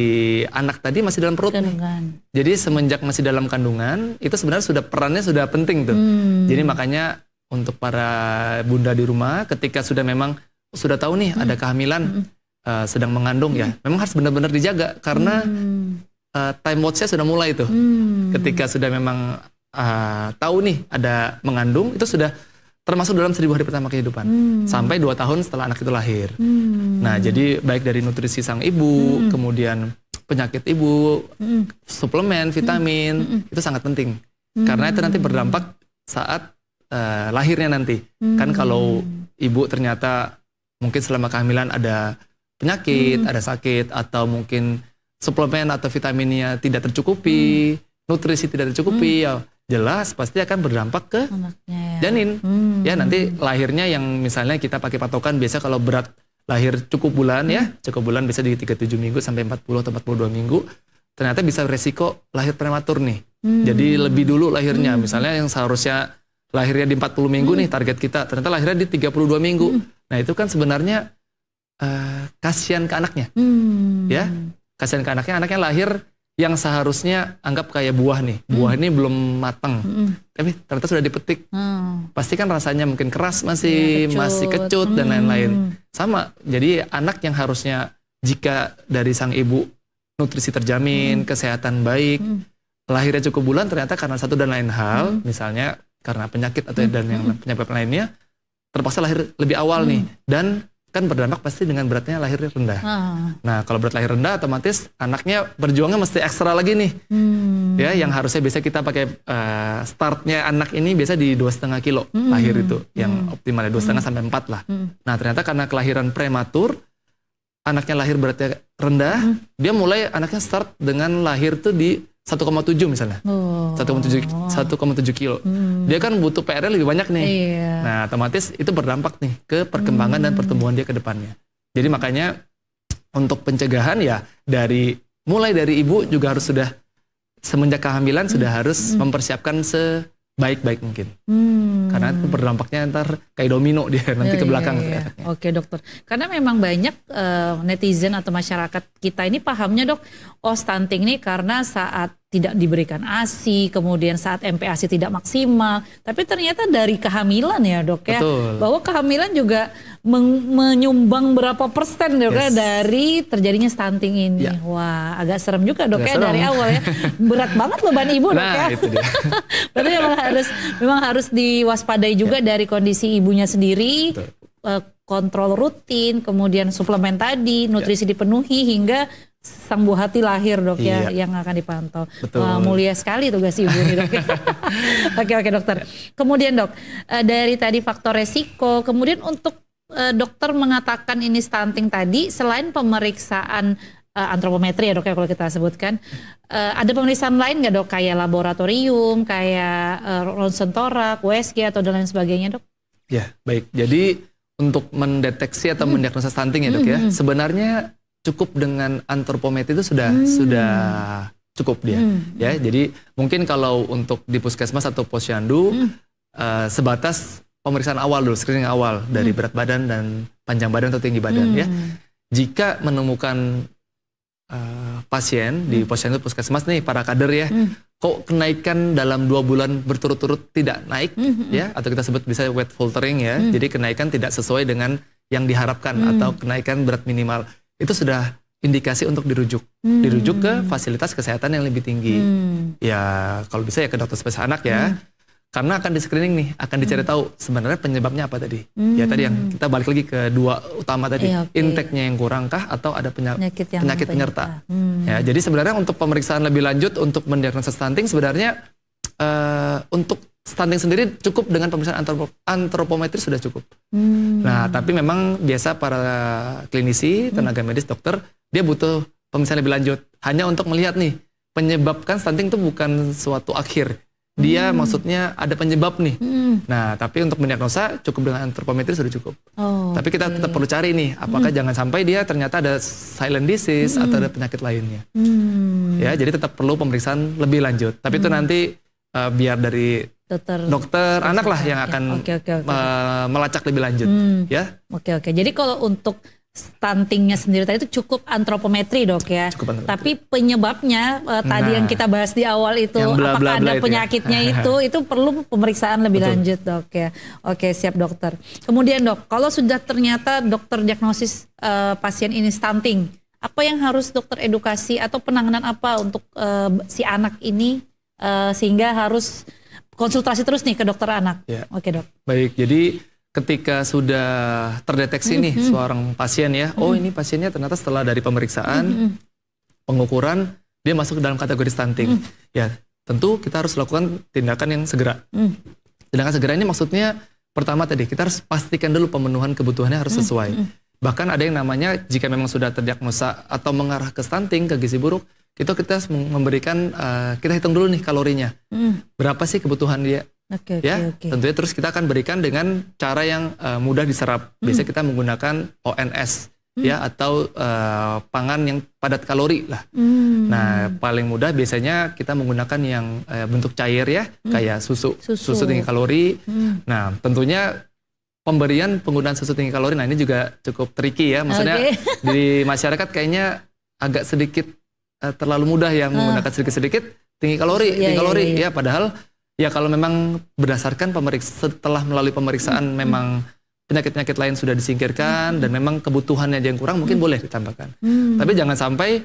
anak tadi masih dalam perut nih. Jadi semenjak masih dalam kandungan itu sebenarnya perannya sudah penting tuh. Jadi makanya untuk para bunda di rumah ketika sudah tahu nih ada kehamilan, sedang mengandung ya, memang harus benar-benar dijaga karena time watch-nya sudah mulai tuh. Ketika sudah memang tahu nih ada mengandung, itu sudah termasuk dalam 1000 hari pertama kehidupan sampai 2 tahun setelah anak itu lahir. Nah jadi baik dari nutrisi sang ibu, kemudian penyakit ibu, suplemen, vitamin, itu sangat penting karena itu nanti berdampak saat lahirnya nanti. Kan kalau ibu ternyata mungkin selama kehamilan ada penyakit, ada sakit, atau mungkin suplemen atau vitaminnya tidak tercukupi, nutrisi tidak tercukupi, ya jelas pasti akan berdampak ke janin. Ya nanti lahirnya yang misalnya kita pakai patokan biasa kalau berat lahir cukup bulan ya, cukup bulan bisa di 37 minggu sampai 40 atau 42 minggu, ternyata bisa resiko lahir prematur nih. Jadi lebih dulu lahirnya, misalnya yang seharusnya lahirnya di 40 minggu nih target kita, ternyata lahirnya di 32 minggu. Nah itu kan sebenarnya kasihan ke anaknya, ya kasihan ke anaknya lahir yang seharusnya anggap kayak buah nih, buah ini belum matang, tapi ternyata sudah dipetik, pasti kan rasanya mungkin keras masih kecut dan lain-lain. Sama, jadi anak yang harusnya jika dari sang ibu nutrisi terjamin, kesehatan baik, lahirnya cukup bulan, ternyata karena satu dan lain hal, misalnya karena penyakit atau dan yang penyebab lainnya, terpaksa lahir lebih awal nih, dan kan berdampak pasti dengan beratnya lahir rendah. Nah kalau berat lahir rendah otomatis anaknya berjuangnya mesti ekstra lagi nih. Ya yang harusnya biasa kita pakai startnya anak ini biasa di 2,5 kilo lahir itu yang optimal ya 2,5 sampai 4 lah. Nah ternyata karena kelahiran prematur, anaknya lahir beratnya rendah, dia mulai anaknya start dengan lahir tuh di 1,7 misalnya, 1,7 kilo. Dia kan butuh PR-nya lebih banyak nih. Nah, otomatis itu berdampak nih ke perkembangan dan pertumbuhan dia ke depannya. Jadi makanya untuk pencegahan ya mulai dari ibu juga harus sudah semenjak kehamilan sudah harus mempersiapkan sebaik-baik mungkin. Karena itu berdampaknya ntar kayak domino dia nanti ke belakang. Iya. Oke dokter, karena memang banyak netizen atau masyarakat kita ini pahamnya dok, stunting ini karena saat tidak diberikan ASI, kemudian saat MPASI tidak maksimal, tapi ternyata dari kehamilan ya dok ya, Betul. bahwa kehamilan juga menyumbang berapa persen dok ya dari terjadinya stunting ini. Ya. Wah agak serem juga dok Agak ya serem. dari awal ya, berat banget beban ibu dok ya. Nah itu dia. Berarti memang harus diwaspadai juga dari kondisi ibunya sendiri, kontrol rutin, kemudian suplemen tadi, nutrisi dipenuhi hingga sang buah hati lahir dok ya yang akan dipantau. Betul. Wah, mulia sekali tugas ibu nih dok. Oke dokter. Kemudian dok, dari tadi faktor resiko, kemudian untuk dokter mengatakan ini stunting tadi, selain pemeriksaan antropometri ya dok ya kalau kita sebutkan, ada pemeriksaan lain nggak dok, kayak laboratorium, kayak ronsen torak, USG atau dan lain sebagainya dok? Ya baik, jadi untuk mendeteksi atau mendiagnosa stunting ya dok ya, sebenarnya cukup dengan antropometri itu sudah cukup dia. Ya, jadi mungkin kalau untuk di puskesmas atau posyandu sebatas pemeriksaan awal dulu, screening awal dari berat badan dan panjang badan atau tinggi badan ya. Jika menemukan pasien di posyandu puskesmas nih para kader ya, kok kenaikan dalam 2 bulan berturut-turut tidak naik ya, atau kita sebut bisa weight faltering ya. Jadi kenaikan tidak sesuai dengan yang diharapkan atau kenaikan berat minimal. Itu sudah indikasi untuk dirujuk ke fasilitas kesehatan yang lebih tinggi. Ya kalau bisa ya ke dokter spesialis anak ya, karena akan di screening nih, akan dicari tahu sebenarnya penyebabnya apa tadi. Ya tadi yang kita balik lagi ke 2 utama tadi, intake-nya yang kurangkah atau ada penyakit penyerta. Ya jadi sebenarnya untuk pemeriksaan lebih lanjut untuk mendiagnosa stunting sebenarnya untuk stunting sendiri cukup dengan pemeriksaan antropometri sudah cukup. Nah, tapi memang biasa para klinisi, tenaga medis, dokter, dia butuh pemeriksaan lebih lanjut. Hanya untuk melihat nih, penyebabkan stunting itu bukan suatu akhir. Dia maksudnya ada penyebab nih. Nah, tapi untuk mendiagnosa cukup dengan antropometri sudah cukup. Tapi kita tetap perlu cari nih, apakah jangan sampai dia ternyata ada silent disease atau ada penyakit lainnya. Ya, jadi tetap perlu pemeriksaan lebih lanjut. Tapi itu nanti biar dari dokter anak lah yang akan melacak lebih lanjut ya. Oke. Jadi kalau untuk stuntingnya sendiri tadi itu cukup antropometri dok ya. Tapi penyebabnya tadi yang kita bahas di awal itu apakah ada penyakitnya itu perlu pemeriksaan lebih lanjut dok ya. Oke siap dokter. Kemudian dok, kalau sudah ternyata dokter diagnosis pasien ini stunting, apa yang harus dokter edukasi atau penanganan apa untuk si anak ini sehingga harus konsultasi terus nih ke dokter anak. Ya. Oke dok. Baik, jadi ketika sudah terdeteksi nih seorang pasien ya, oh ini pasiennya ternyata setelah dari pemeriksaan, pengukuran, dia masuk ke dalam kategori stunting. Ya, tentu kita harus lakukan tindakan yang segera. Tindakan segera ini maksudnya pertama tadi, kita harus pastikan dulu pemenuhan kebutuhannya harus sesuai. Bahkan ada yang namanya jika memang sudah terdiagnosa atau mengarah ke stunting, ke gizi buruk, itu kita memberikan, kita hitung dulu nih kalorinya. Berapa sih kebutuhan dia? Tentunya terus kita akan berikan dengan cara yang mudah diserap. Biasanya kita menggunakan ONS ya, atau pangan yang padat kalori lah. Nah paling mudah biasanya kita menggunakan yang bentuk cair ya, kayak susu tinggi kalori. Nah tentunya penggunaan susu tinggi kalori, nah ini juga cukup tricky ya. Maksudnya di masyarakat kayaknya agak sedikit terlalu mudah ya menggunakan sedikit-sedikit tinggi kalori, ya padahal ya kalau memang berdasarkan setelah melalui pemeriksaan memang penyakit-penyakit lain sudah disingkirkan dan memang kebutuhannya yang kurang mungkin boleh ditambahkan. Tapi jangan sampai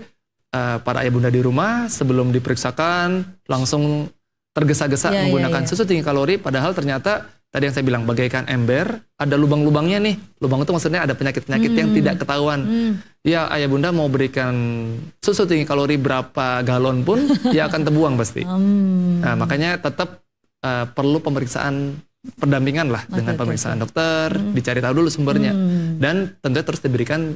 para ayah bunda di rumah sebelum diperiksakan langsung tergesa-gesa menggunakan susu tinggi kalori, padahal ternyata tadi yang saya bilang bagaikan ember, ada lubang-lubangnya nih. Lubang itu maksudnya ada penyakit-penyakit yang tidak ketahuan. Ya ayah bunda mau berikan susu tinggi kalori berapa galon pun, ya akan terbuang pasti. Nah makanya tetap perlu pemeriksaan pendampingan lah dengan pemeriksaan dokter, dicari tahu dulu sumbernya. Dan tentunya terus diberikan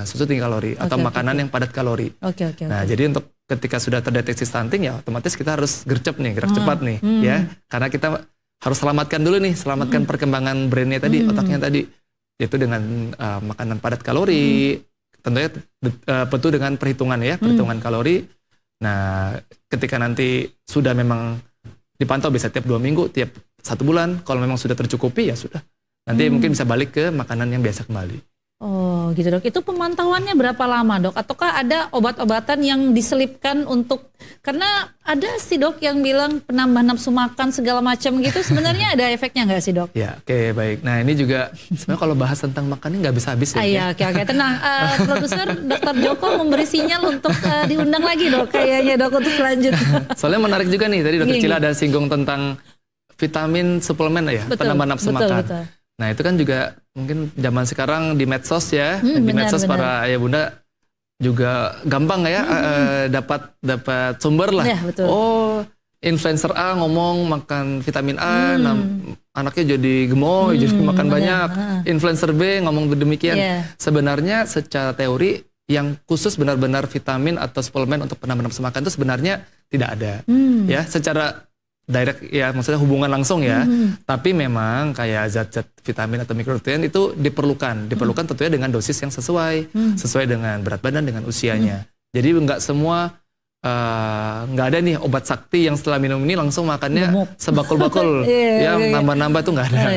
susu tinggi kalori atau makanan yang padat kalori. Nah jadi untuk ketika sudah terdeteksi stunting ya otomatis kita harus gerak cepat nih ya. Karena kita harus selamatkan dulu nih, selamatkan perkembangan brainnya tadi, otaknya tadi, yaitu dengan makanan padat kalori, tentunya tentu dengan perhitungan ya, perhitungan kalori. Nah, ketika nanti sudah memang dipantau bisa tiap 2 minggu, tiap 1 bulan. Kalau memang sudah tercukupi ya sudah. Nanti mungkin bisa balik ke makanan yang biasa kembali. Oh gitu dok, itu pemantauannya berapa lama dok? Ataukah ada obat-obatan yang diselipkan untuk, karena ada sih dok yang bilang penambah nafsu makan segala macam gitu, sebenarnya ada efeknya nggak sih dok? Ya oke, baik. Nah ini juga sebenarnya kalau bahas tentang makan ini nggak bisa habis ya. Iya oke tenang, produser Dokter Joko memberi sinyal untuk diundang lagi dok kayaknya dok untuk selanjutnya. Soalnya menarik juga nih, tadi Dokter Gini. Cila ada singgung tentang vitamin suplemen ya, penambah nafsu makan. Betul. Nah itu kan juga mungkin zaman sekarang di medsos ya, di Benar, medsos benar. para ayah bunda juga gampang ya dapat sumber lah. Ya, betul. Oh influencer A ngomong makan vitamin A, anaknya jadi gemoy, jadi makan benar. banyak. Influencer B ngomong demikian. Iya. Sebenarnya secara teori yang khusus benar-benar vitamin atau suplemen untuk penambah nafsu makan itu sebenarnya tidak ada. Ya secara direct ya, maksudnya hubungan langsung ya. Tapi memang kayak zat-zat vitamin atau mikronutrien itu diperlukan tentunya dengan dosis yang sesuai dengan berat badan, dengan usianya. Jadi nggak semua nggak ada nih obat sakti yang setelah minum ini langsung makannya Gemuk. sebakul-bakul ya nambah-nambah tuh nggak ada.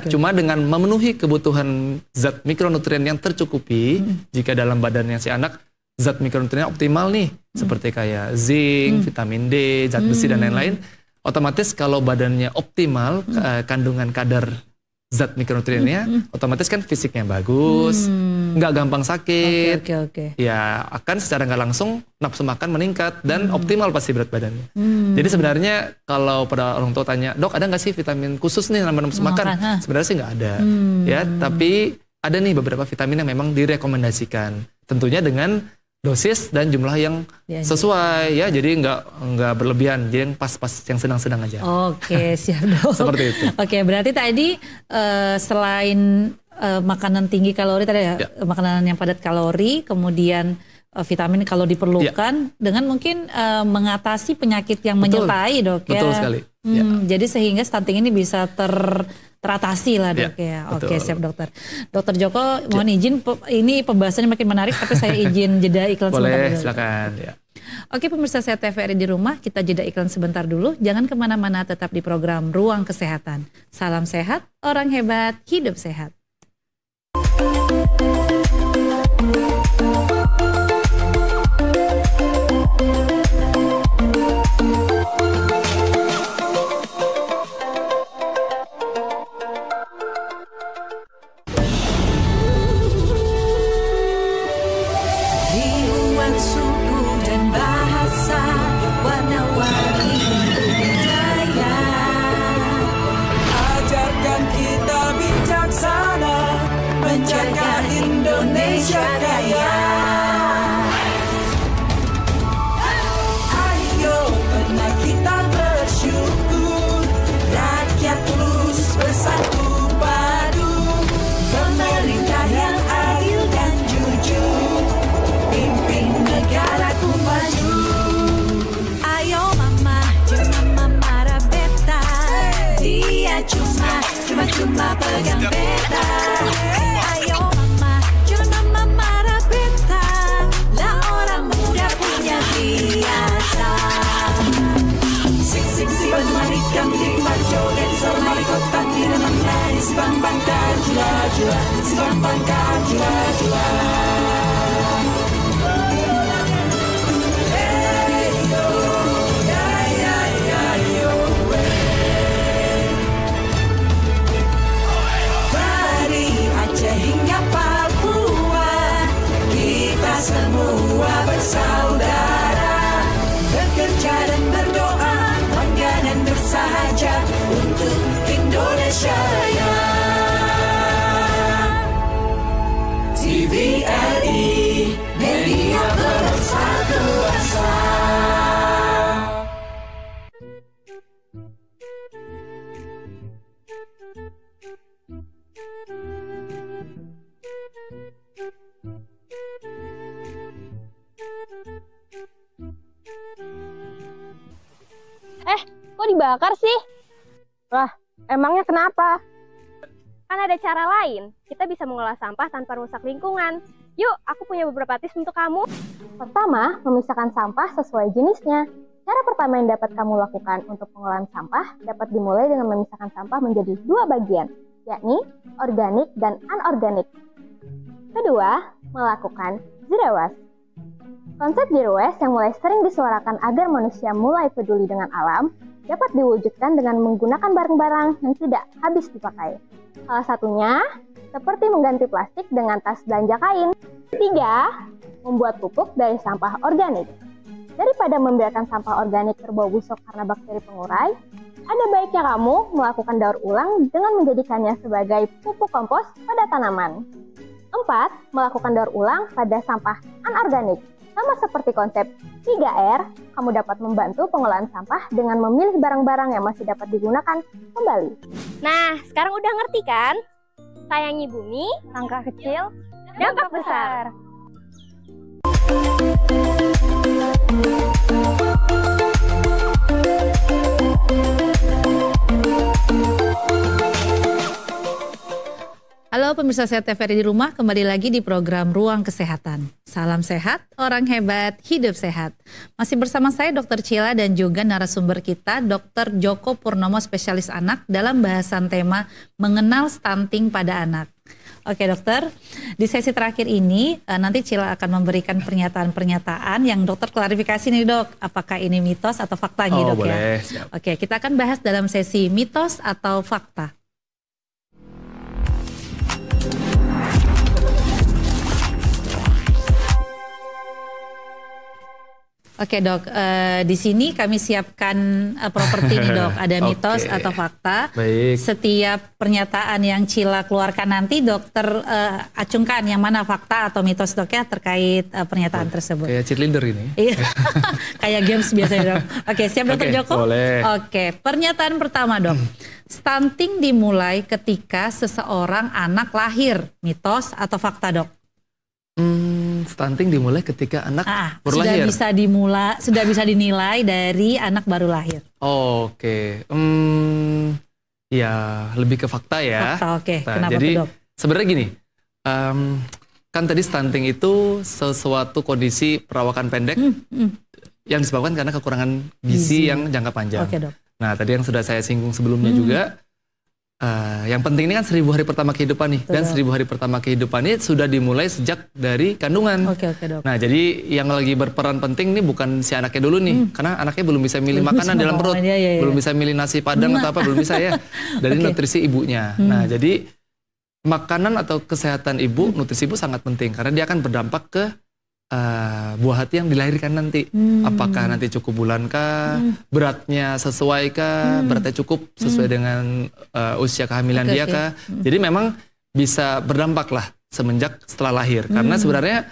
Cuma dengan memenuhi kebutuhan zat mikronutrien yang tercukupi, jika dalam badannya si anak zat mikronutrien optimal nih, seperti kayak zinc, vitamin D, zat besi dan lain-lain, otomatis kalau badannya optimal kandungan kadar zat mikronutriennya, otomatis kan fisiknya bagus, nggak gampang sakit, Oke. ya akan secara nggak langsung nafsu makan meningkat dan optimal pasti berat badannya. Jadi sebenarnya kalau pada orang tua tanya, dok ada nggak sih vitamin khusus nih nambah nafsu makan? Sebenarnya sih nggak ada, ya. Tapi ada nih beberapa vitamin yang memang direkomendasikan, tentunya dengan dosis dan jumlah yang sesuai ya, jadi nggak berlebihan, jadi yang pas-pas, yang sedang-sedang aja. Oke, siap dok. Seperti itu. Oke, berarti tadi selain makanan tinggi kalori tadi ya, makanan yang padat kalori, kemudian vitamin kalau diperlukan, dengan mungkin mengatasi penyakit yang menyertai dok ya. Betul sekali. Jadi sehingga stunting ini bisa teratasi lah dok ya. Betul. Oke, siap dokter. Dokter Joko, mohon izin, ini pembahasannya makin menarik, tapi saya izin jeda iklan sebentar Boleh, dulu. silakan. Ya. Oke pemirsa Sehat TVRI di rumah, kita jeda iklan sebentar dulu. Jangan kemana-mana, tetap di program Ruang Kesehatan. Salam sehat, orang hebat, hidup sehat. Riuan suku dan bahasa, warna-warni budaya. Ajarkan kita bijaksana, menjaga Indonesia kaya. Ayo benar kita bersyukur, rakyat terus bersatu padu, pemerintah yang adil dan jujur, pimpin negaraku maju. Ayo mama, jangan mama rabeta, dia cuma pegang beta. Ayo mama, jangan mama rabeta, lah orang muda punya biasa. Sing mari kami terima joget, selamat kota tidak menari, si bang bangkar jula, si bang bangkar jula. Dari Aceh hingga Papua, kita semua bersaudara, bekerja dan berdoa, bangga dan bersahaja untuk Indonesia Raya. TVRI, media bersatu asa. Kok dibakar sih? Wah, emangnya kenapa? Kan ada cara lain. Kita bisa mengolah sampah tanpa merusak lingkungan. Yuk, aku punya beberapa tips untuk kamu. Pertama, memisahkan sampah sesuai jenisnya. Cara pertama yang dapat kamu lakukan untuk pengolahan sampah dapat dimulai dengan memisahkan sampah menjadi 2 bagian, yakni organik dan anorganik. Kedua, melakukan zero waste. Konsep zero waste yang mulai sering disuarakan agar manusia mulai peduli dengan alam dapat diwujudkan dengan menggunakan barang-barang yang tidak habis dipakai. Salah satunya, seperti mengganti plastik dengan tas belanja kain. Ketiga, membuat pupuk dari sampah organik. Daripada membiarkan sampah organik berbau busuk karena bakteri pengurai, ada baiknya kamu melakukan daur ulang dengan menjadikannya sebagai pupuk kompos pada tanaman. 4. Melakukan daur ulang pada sampah anorganik. Sama seperti konsep 3R, kamu dapat membantu pengolahan sampah dengan memilih barang-barang yang masih dapat digunakan kembali. Nah, sekarang udah ngerti kan? Sayangi bumi, langkah kecil, dampak besar. Halo pemirsa Sehat TVRI di rumah, kembali lagi di program Ruang Kesehatan. Salam sehat, orang hebat, hidup sehat. Masih bersama saya Dr. Cila dan juga narasumber kita Dr. Joko Purnomo, spesialis anak dalam bahasan tema mengenal stunting pada anak. Oke dokter, di sesi terakhir ini nanti Cila akan memberikan pernyataan-pernyataan yang dokter klarifikasi nih dok, apakah ini mitos atau fakta nih dok boleh, ya? siap. Oke, kita akan bahas dalam sesi mitos atau fakta. Oke dok, di sini kami siapkan properti nih dok, ada mitos Oke. atau fakta. Baik. Setiap pernyataan yang Cila keluarkan nanti dokter acungkan yang mana fakta atau mitos dok ya terkait pernyataan tersebut. Kayak cheerleader ini. Iya, kayak games biasanya dok. Oke, siap dokter Oke, Joko? boleh. Oke, pernyataan pertama dok. Stunting dimulai ketika seseorang anak lahir, mitos atau fakta dok? Stunting dimulai ketika anak baru sudah lahir. sudah bisa dinilai dari anak baru lahir. Oke, ya lebih ke fakta ya. Fakta, oke. Nah, Kenapa jadi tuh dok? sebenarnya gini, kan tadi stunting itu sesuatu kondisi perawakan pendek yang disebabkan karena kekurangan gizi yang jangka panjang. Oke dok. Nah tadi yang sudah saya singgung sebelumnya juga, yang penting ini kan 1000 hari pertama kehidupan nih. Dan 1000 hari pertama kehidupan ini sudah dimulai sejak dari kandungan. Oke dok. Nah jadi yang lagi berperan penting nih bukan si anaknya dulu nih. Karena anaknya belum bisa milih makanan dalam perut. Iya. Belum bisa milih nasi padang atau apa, belum bisa ya. Dari nutrisi ibunya. Nah jadi makanan atau kesehatan ibu, nutrisi ibu sangat penting. Karena dia akan berdampak ke buah hati yang dilahirkan nanti. Apakah nanti cukup bulan kah, beratnya sesuai kah, beratnya cukup sesuai dengan usia kehamilan dia kah. Jadi memang bisa berdampak lah semenjak setelah lahir. Karena sebenarnya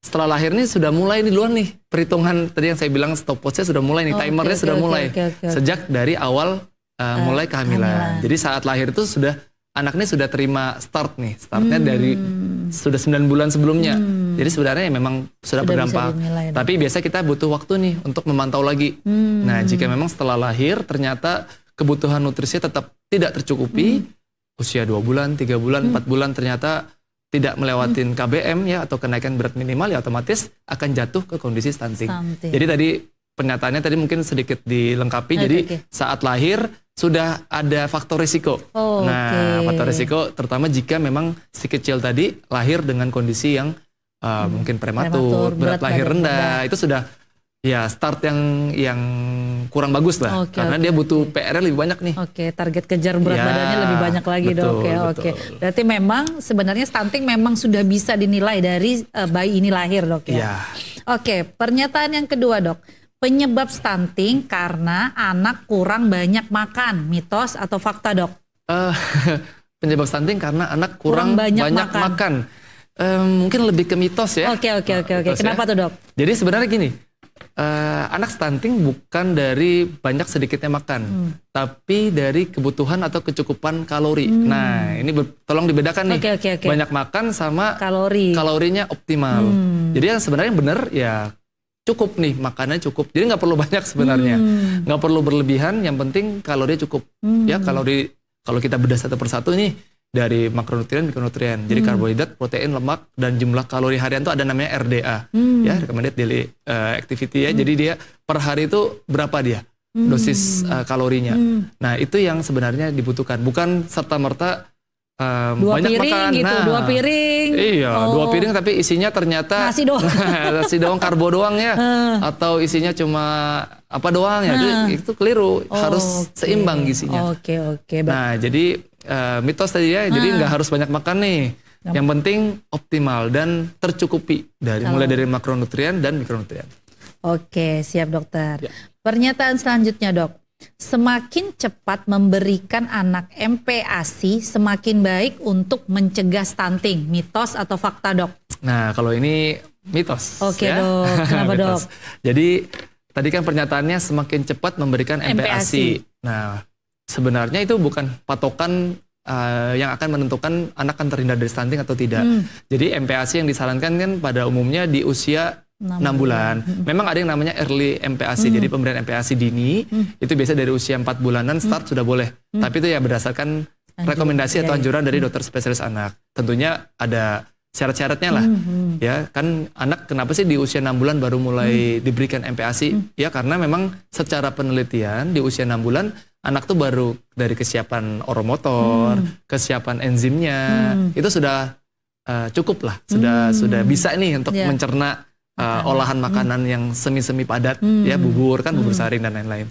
setelah lahir nih sudah mulai nih duluan nih perhitungan tadi yang saya bilang stopwatch-nya sudah mulai nih, timernya sudah mulai sejak dari awal mulai kehamilan. Jadi saat lahir itu sudah anaknya sudah terima start nih, startnya dari sudah 9 bulan sebelumnya. Jadi sebenarnya memang sudah berdampak. Tapi biasa kita butuh waktu nih untuk memantau lagi. Nah jika memang setelah lahir ternyata kebutuhan nutrisi tetap tidak tercukupi, usia 2 bulan, 3 bulan, 4 bulan ternyata tidak melewatin KBM ya atau kenaikan berat minimal ya otomatis akan jatuh ke kondisi stunting. Jadi tadi pernyataannya tadi mungkin sedikit dilengkapi. Jadi saat lahir sudah ada faktor risiko. Nah, faktor risiko terutama jika memang si kecil tadi lahir dengan kondisi yang mungkin prematur, berat lahir rendah, itu sudah ya start yang kurang bagus lah. Karena dia butuh PR lebih banyak nih. Target kejar berat badannya lebih banyak lagi dok. Oke. Berarti memang sebenarnya stunting memang sudah bisa dinilai dari bayi ini lahir dok ya. Oke, pernyataan yang kedua dok. Penyebab stunting karena anak kurang banyak makan, mitos atau fakta dok? Penyebab stunting karena anak kurang banyak makan. Mungkin lebih ke mitos ya. Oke. Kenapa tuh dok? Jadi sebenarnya gini, anak stunting bukan dari banyak sedikitnya makan, tapi dari kebutuhan atau kecukupan kalori. Nah ini tolong dibedakan nih, banyak makan sama kalorinya optimal. Jadi yang sebenarnya benar ya cukup nih, makannya cukup. Jadi nggak perlu banyak sebenarnya, nggak perlu berlebihan. Yang penting kalori cukup. Ya kalori kalau kita bedah satu persatu nih, dari makronutrien, mikronutrien. Jadi karbohidrat, protein, lemak, dan jumlah kalori harian itu ada namanya RDA, ya recommended daily activity ya. Jadi dia per hari itu berapa dia dosis kalorinya. Nah itu yang sebenarnya dibutuhkan, bukan serta merta Dua banyak piring makan. gitu, Nah, 2 piring. Iya, 2 piring tapi isinya ternyata Nasi doang. nasi doang, karbo doang ya, atau isinya cuma apa doang ya, itu keliru. Harus Oke. seimbang gizinya. Oke. Nah, jadi mitos tadi ya, jadi nggak harus banyak makan nih. Yang penting optimal dan tercukupi mulai dari makronutrien dan mikronutrien. Oke, siap dokter. Ya. Pernyataan selanjutnya dok. Semakin cepat memberikan anak MPASI, semakin baik untuk mencegah stunting. Mitos atau fakta dok? Nah, kalau ini mitos. Oke, ya. dok. Kenapa dok? Mitos. Jadi tadi kan pernyataannya semakin cepat memberikan MPASI. MPASI. Nah, sebenarnya itu bukan patokan yang akan menentukan anak akan terhindar dari stunting atau tidak. Jadi MPASI yang disarankan kan pada umumnya di usia 6 bulan. Memang ada yang namanya early MPASI. Jadi pemberian MPASI dini itu biasa dari usia 4 bulanan start sudah boleh. Tapi itu ya berdasarkan rekomendasi atau anjuran dari dokter spesialis anak. Tentunya ada syarat-syaratnya lah. Ya, kan anak kenapa sih di usia 6 bulan baru mulai diberikan MPASI? Ya karena memang secara penelitian di usia 6 bulan anak tuh baru dari kesiapan oromotor, kesiapan enzimnya, itu sudah cukup lah, sudah bisa nih untuk mencerna olahan makanan yang semi-semi padat, ya bubur kan, bubur saring dan lain-lain.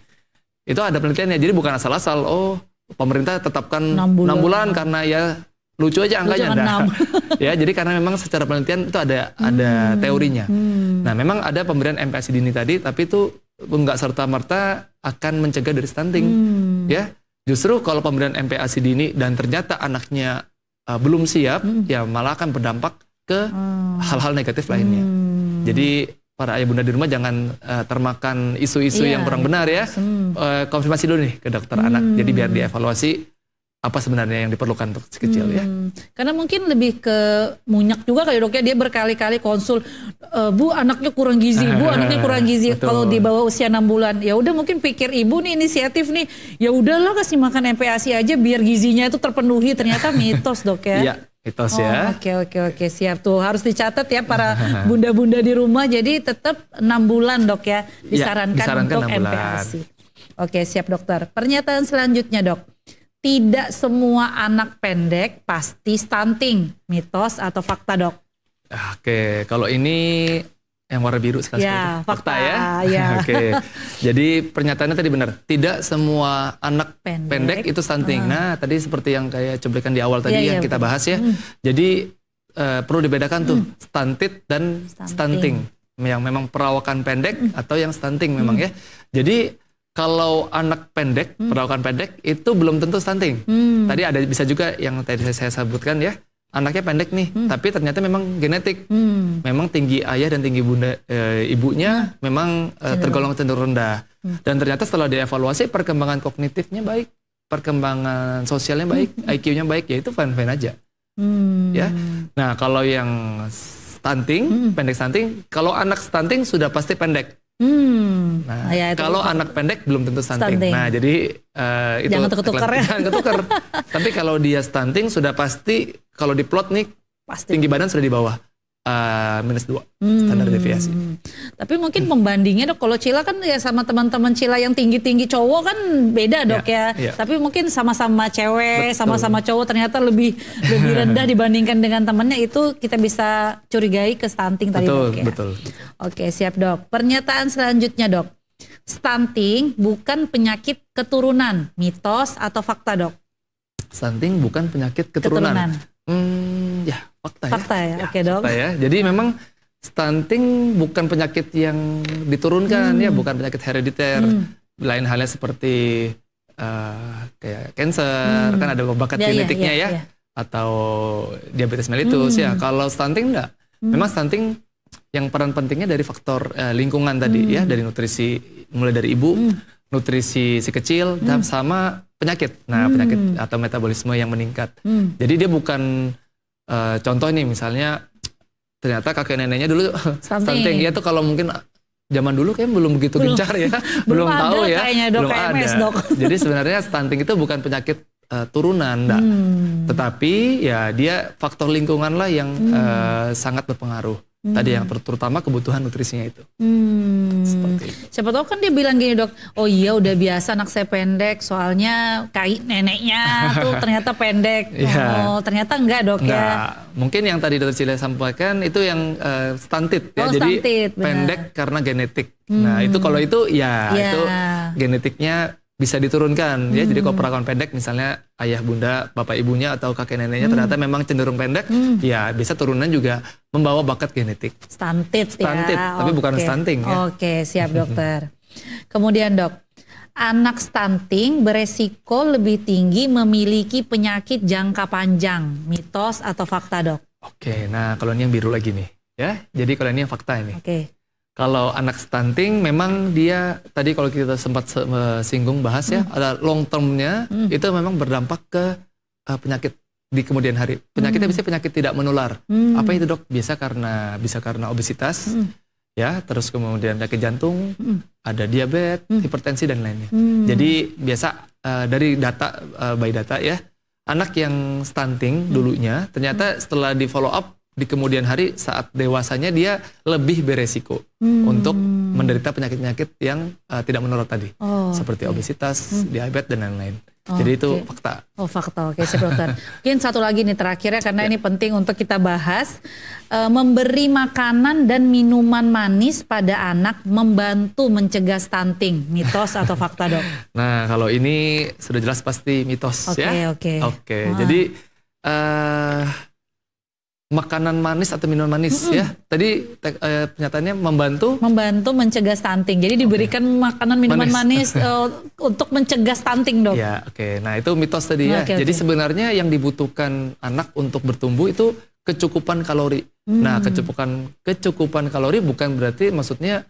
Itu ada penelitiannya, jadi bukan asal-asal. Oh, pemerintah tetapkan 6 bulan karena ya lucu aja angkanya. Ya, jadi karena memang secara penelitian itu ada teorinya. Nah, memang ada pemberian MPASI dini tadi, tapi itu enggak serta-merta akan mencegah dari stunting. Ya, justru kalau pemberian MPASI dini dan ternyata anaknya belum siap, ya malah akan berdampak ke hal-hal negatif lainnya. Jadi para ayah bunda di rumah jangan termakan isu-isu yang kurang benar ya. Konfirmasi dulu nih ke dokter anak. Jadi biar dievaluasi apa sebenarnya yang diperlukan untuk si kecil ya. Karena mungkin lebih ke munyak juga kayak dokter, dia berkali-kali konsul, Bu anaknya kurang gizi, Bu anaknya kurang gizi. Kalau di bawah usia 6 bulan, ya udah mungkin pikir ibu nih inisiatif nih, ya udahlah kasih makan MPASI aja biar gizinya itu terpenuhi. Ternyata mitos dok ya. Iya. Mitos ya. Oke, siap tuh. Harus dicatat ya para bunda-bunda di rumah. Jadi tetap 6 bulan dok ya disarankan untuk MPASI. Oke, siap dokter. Pernyataan selanjutnya dok. Tidak semua anak pendek pasti stunting. Mitos atau fakta dok? Oke, kalau ini yang warna biru sekali. Ya, fakta ya. Oke. Jadi pernyataannya tadi benar. Tidak semua anak pendek itu stunting. Nah, tadi seperti yang kayak cuplikan di awal tadi yang kita bahas ya. Jadi perlu dibedakan tuh stunted dan stunting. Yang memang perawakan pendek atau yang stunting memang ya. Jadi kalau anak pendek, perawakan pendek itu belum tentu stunting. Tadi ada bisa juga yang tadi saya sebutkan ya. Anaknya pendek nih, tapi ternyata memang genetik. Memang tinggi ayah dan tinggi bunda ibunya memang tergolong cenderung rendah. Dan ternyata setelah dievaluasi perkembangan kognitifnya baik, perkembangan sosialnya baik, IQ-nya baik, ya itu fine-fine aja. Ya. Nah, kalau yang stunting, pendek stunting, kalau anak stunting sudah pasti pendek. Nah, kalau anak pendek belum tentu stunting. Nah, jadi itu jangan ketukar ya. Jangan ketukar. Tapi kalau dia stunting sudah pasti, kalau diplot nih pasti tinggi badan sudah di bawah -2 standar deviasi. Tapi mungkin pembandingnya dok, kalau Cila kan ya sama teman-teman Cila yang tinggi-tinggi cowok kan beda dok ya. Tapi mungkin sama-sama cewek, sama-sama cowok ternyata lebih rendah dibandingkan dengan temannya, itu kita bisa curigai ke stunting tadi dok ya. Betul. Oke, siap dok. Pernyataan selanjutnya dok. Stunting bukan penyakit keturunan. Mitos atau fakta dok? Stunting bukan penyakit keturunan. Ya, fakta ya. Oke dok. Fakta ya. Jadi memang stunting bukan penyakit yang diturunkan ya, bukan penyakit herediter. Lain halnya seperti kayak cancer, kan ada bakat genetiknya ya. Atau diabetes mellitus ya. Kalau stunting enggak. Memang stunting yang peran pentingnya dari faktor lingkungan tadi ya, dari nutrisi mulai dari ibu, nutrisi si kecil dan sama penyakit. Nah, penyakit atau metabolisme yang meningkat. Jadi dia bukan contoh nih misalnya ternyata kakek neneknya dulu stunting. Ya tuh kalau mungkin zaman dulu kayak belum begitu gencar ya. belum tahu ya. Kayaknya dok, belum KMS, ada. dok. Jadi sebenarnya stunting itu bukan penyakit turunan, enggak. Tetapi ya dia faktor lingkungan lah yang sangat berpengaruh. Tadi yang terutama kebutuhan nutrisinya itu. Seperti itu. Siapa tahu kan dia bilang gini dok, oh iya udah biasa anak saya pendek, soalnya kayak neneknya tuh ternyata pendek. Oh ternyata enggak dok ya. Mungkin yang tadi Dr. Cila sampaikan itu yang stunted ya, jadi stunted, pendek karena genetik. Nah itu kalau itu ya itu genetiknya bisa diturunkan ya. Jadi kalau perawan pendek misalnya ayah bunda, bapak ibunya atau kakek neneknya ternyata memang cenderung pendek, ya bisa turunan juga membawa bakat genetik. Stunted ya. Tapi bukan stunting ya. Oke, siap dokter. Kemudian dok, anak stunting beresiko lebih tinggi memiliki penyakit jangka panjang, mitos atau fakta dok? Oke, nah kalau ini yang biru lagi nih ya. Jadi kalau ini yang fakta ini. Oke. Kalau anak stunting memang dia tadi kalau kita sempat singgung bahas ya, ada long termnya itu memang berdampak ke penyakit di kemudian hari. Penyakitnya bisa penyakit tidak menular. Apa itu dok? Bisa karena obesitas, ya, terus kemudian penyakit jantung, ada diabetes, hipertensi dan lainnya. Jadi biasa dari data by data ya, anak yang stunting dulunya ternyata setelah di follow up di kemudian hari saat dewasanya dia lebih beresiko untuk menderita penyakit-penyakit yang tidak menular tadi, seperti obesitas, diabetes dan lain-lain. Jadi itu fakta. Oh fakta, oke siap dokter. Mungkin satu lagi nih terakhirnya karena ini penting untuk kita bahas. Memberi makanan dan minuman manis pada anak membantu mencegah stunting, mitos atau fakta dok? Nah kalau ini sudah jelas pasti mitos ya. Oke. Jadi makanan manis atau minuman manis ya. Tadi pernyataannya membantu mencegah stunting. Jadi diberikan makanan minuman manis untuk mencegah stunting dok. Ya, oke. Nah, itu mitos tadi ya. Jadi sebenarnya yang dibutuhkan anak untuk bertumbuh itu kecukupan kalori. Nah, kecukupan kalori bukan berarti maksudnya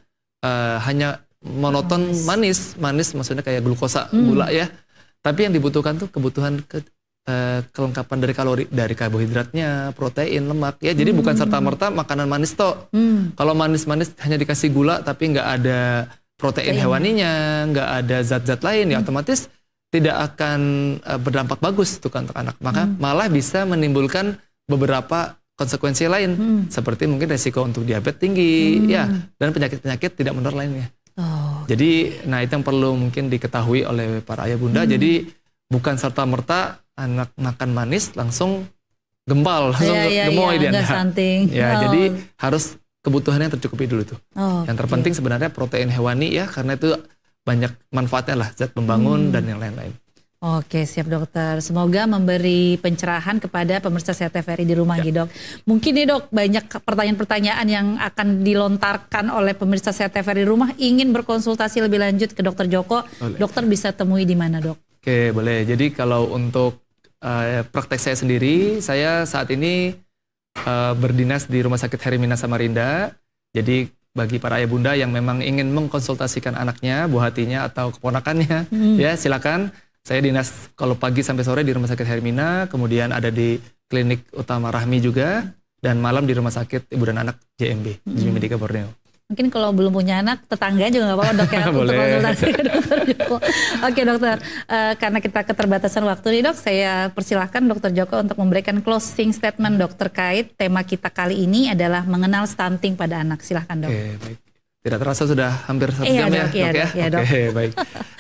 hanya monoton manis maksudnya kayak glukosa, gula ya. Tapi yang dibutuhkan tuh kebutuhan kelengkapan dari kalori, dari karbohidratnya, protein, lemak ya. Jadi bukan serta-merta makanan manis toh. Kalau manis-manis hanya dikasih gula tapi nggak ada protein hewaninya, nggak ada zat-zat lain ya otomatis tidak akan berdampak bagus untuk anak. Maka malah bisa menimbulkan beberapa konsekuensi lain seperti mungkin resiko untuk diabetes tinggi ya dan penyakit-penyakit tidak menular lainnya. Jadi nah itu yang perlu mungkin diketahui oleh para ayah bunda. Jadi bukan serta-merta anak makan manis langsung gembal, langsung gemoy dia. Jadi harus kebutuhannya tercukupi dulu tuh. Yang terpenting sebenarnya protein hewani ya, karena itu banyak manfaatnya lah, zat pembangun dan yang lain-lain. Oke, siap dokter. Semoga memberi pencerahan kepada pemirsa Sehat TVRI di rumah dok. Mungkin nih dok, banyak pertanyaan-pertanyaan yang akan dilontarkan oleh pemirsa Sehat TVRI di rumah ingin berkonsultasi lebih lanjut ke dokter Joko. Boleh. Dokter bisa temui di mana dok? Oke, boleh. Jadi kalau untuk praktek saya sendiri, saya saat ini berdinas di Rumah Sakit Hermina Samarinda. Jadi bagi para ayah bunda yang memang ingin mengkonsultasikan anaknya, buah hatinya atau keponakannya, ya silakan. Saya dinas kalau pagi sampai sore di Rumah Sakit Hermina, kemudian ada di Klinik Utama Rahmi juga, dan malam di Rumah Sakit Ibu dan Anak JMB, Jimmy Medica Borneo. Mungkin kalau belum punya anak, tetangga juga nggak apa-apa dok ya untuk konsultasi ke dokter Joko. Oke dokter, karena kita keterbatasan waktu nih dok, saya persilahkan dokter Joko untuk memberikan closing statement dok terkait tema kita kali ini adalah mengenal stunting pada anak. Silahkan dok. Oke, baik. Tidak terasa sudah hampir 1 jam ya dok ya? Oke, baik.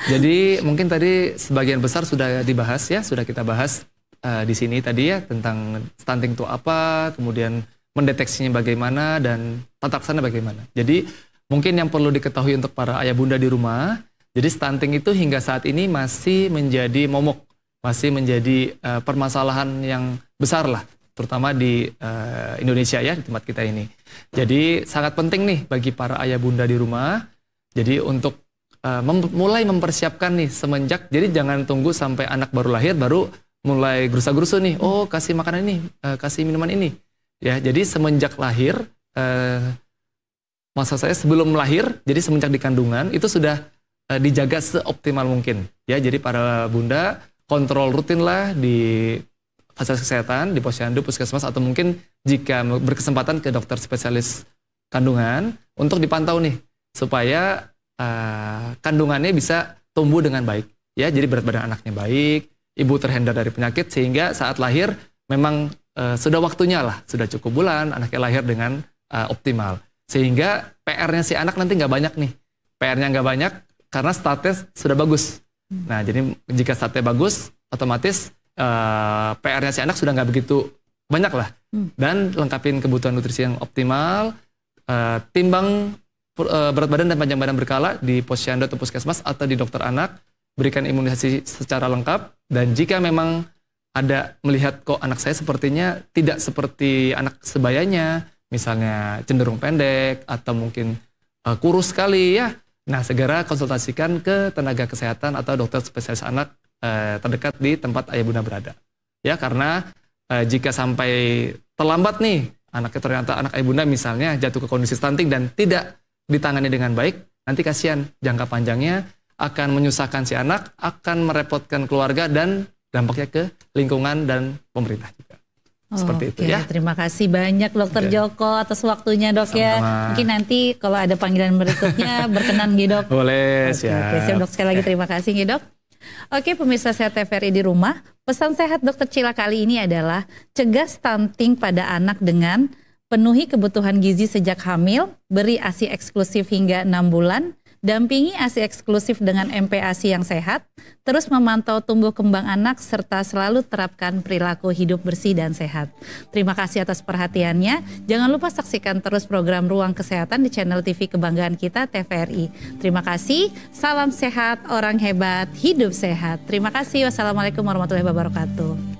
Jadi mungkin tadi sebagian besar sudah dibahas ya, sudah kita bahas di sini tadi ya tentang stunting itu apa, kemudian mendeteksinya bagaimana dan tata laksana bagaimana. Jadi mungkin yang perlu diketahui untuk para ayah bunda di rumah, jadi stunting itu hingga saat ini masih menjadi momok, masih menjadi permasalahan yang besar lah, terutama di Indonesia ya, di tempat kita ini. Jadi sangat penting nih bagi para ayah bunda di rumah, jadi untuk mulai mempersiapkan nih semenjak, jadi jangan tunggu sampai anak baru lahir, baru mulai gerusa-gerusu nih, oh kasih makanan ini, kasih minuman ini. Ya, jadi semenjak lahir, maksud saya sebelum lahir, jadi semenjak di kandungan itu sudah dijaga seoptimal mungkin. Ya, jadi para bunda kontrol rutin lah di fasilitas kesehatan, di posyandu, puskesmas, atau mungkin jika berkesempatan ke dokter spesialis kandungan untuk dipantau nih, supaya kandungannya bisa tumbuh dengan baik. Ya, jadi berat badan anaknya baik, ibu terhindar dari penyakit sehingga saat lahir memang sudah waktunya lah, sudah cukup bulan anaknya lahir dengan optimal. Sehingga PR-nya si anak nanti nggak banyak nih. PR-nya nggak banyak karena statnya sudah bagus. Nah, jadi jika statnya bagus, otomatis PR-nya si anak sudah nggak begitu banyak lah. Dan lengkapin kebutuhan nutrisi yang optimal, timbang berat badan dan panjang badan berkala di posyandu atau puskesmas atau di dokter anak, berikan imunisasi secara lengkap, dan jika memang ada melihat kok anak saya sepertinya tidak seperti anak sebayanya, misalnya cenderung pendek atau mungkin kurus sekali ya, nah segera konsultasikan ke tenaga kesehatan atau dokter spesialis anak terdekat di tempat ayah bunda berada. Ya, karena jika sampai terlambat nih, anaknya ternyata anak ayah bunda misalnya jatuh ke kondisi stunting dan tidak ditangani dengan baik, nanti kasihan jangka panjangnya akan menyusahkan si anak, akan merepotkan keluarga dan dampaknya ke lingkungan dan pemerintah juga. Seperti itu ya. Terima kasih banyak Dokter Joko atas waktunya Dok. Sama-sama. Ya. Mungkin nanti kalau ada panggilan berikutnya berkenan gitu Dok. Boleh, siap. Siap Dok, sekali lagi terima kasih nih Dok. Oke, pemirsa Sehat TVRI di rumah, pesan sehat Dokter Cila kali ini adalah cegah stunting pada anak dengan penuhi kebutuhan gizi sejak hamil, beri ASI eksklusif hingga 6 bulan, dampingi ASI eksklusif dengan MPASI yang sehat, terus memantau tumbuh kembang anak, serta selalu terapkan perilaku hidup bersih dan sehat. Terima kasih atas perhatiannya. Jangan lupa saksikan terus program Ruang Kesehatan di channel TV kebanggaan kita TVRI. Terima kasih, salam sehat, orang hebat, hidup sehat. Terima kasih, wassalamualaikum warahmatullahi wabarakatuh.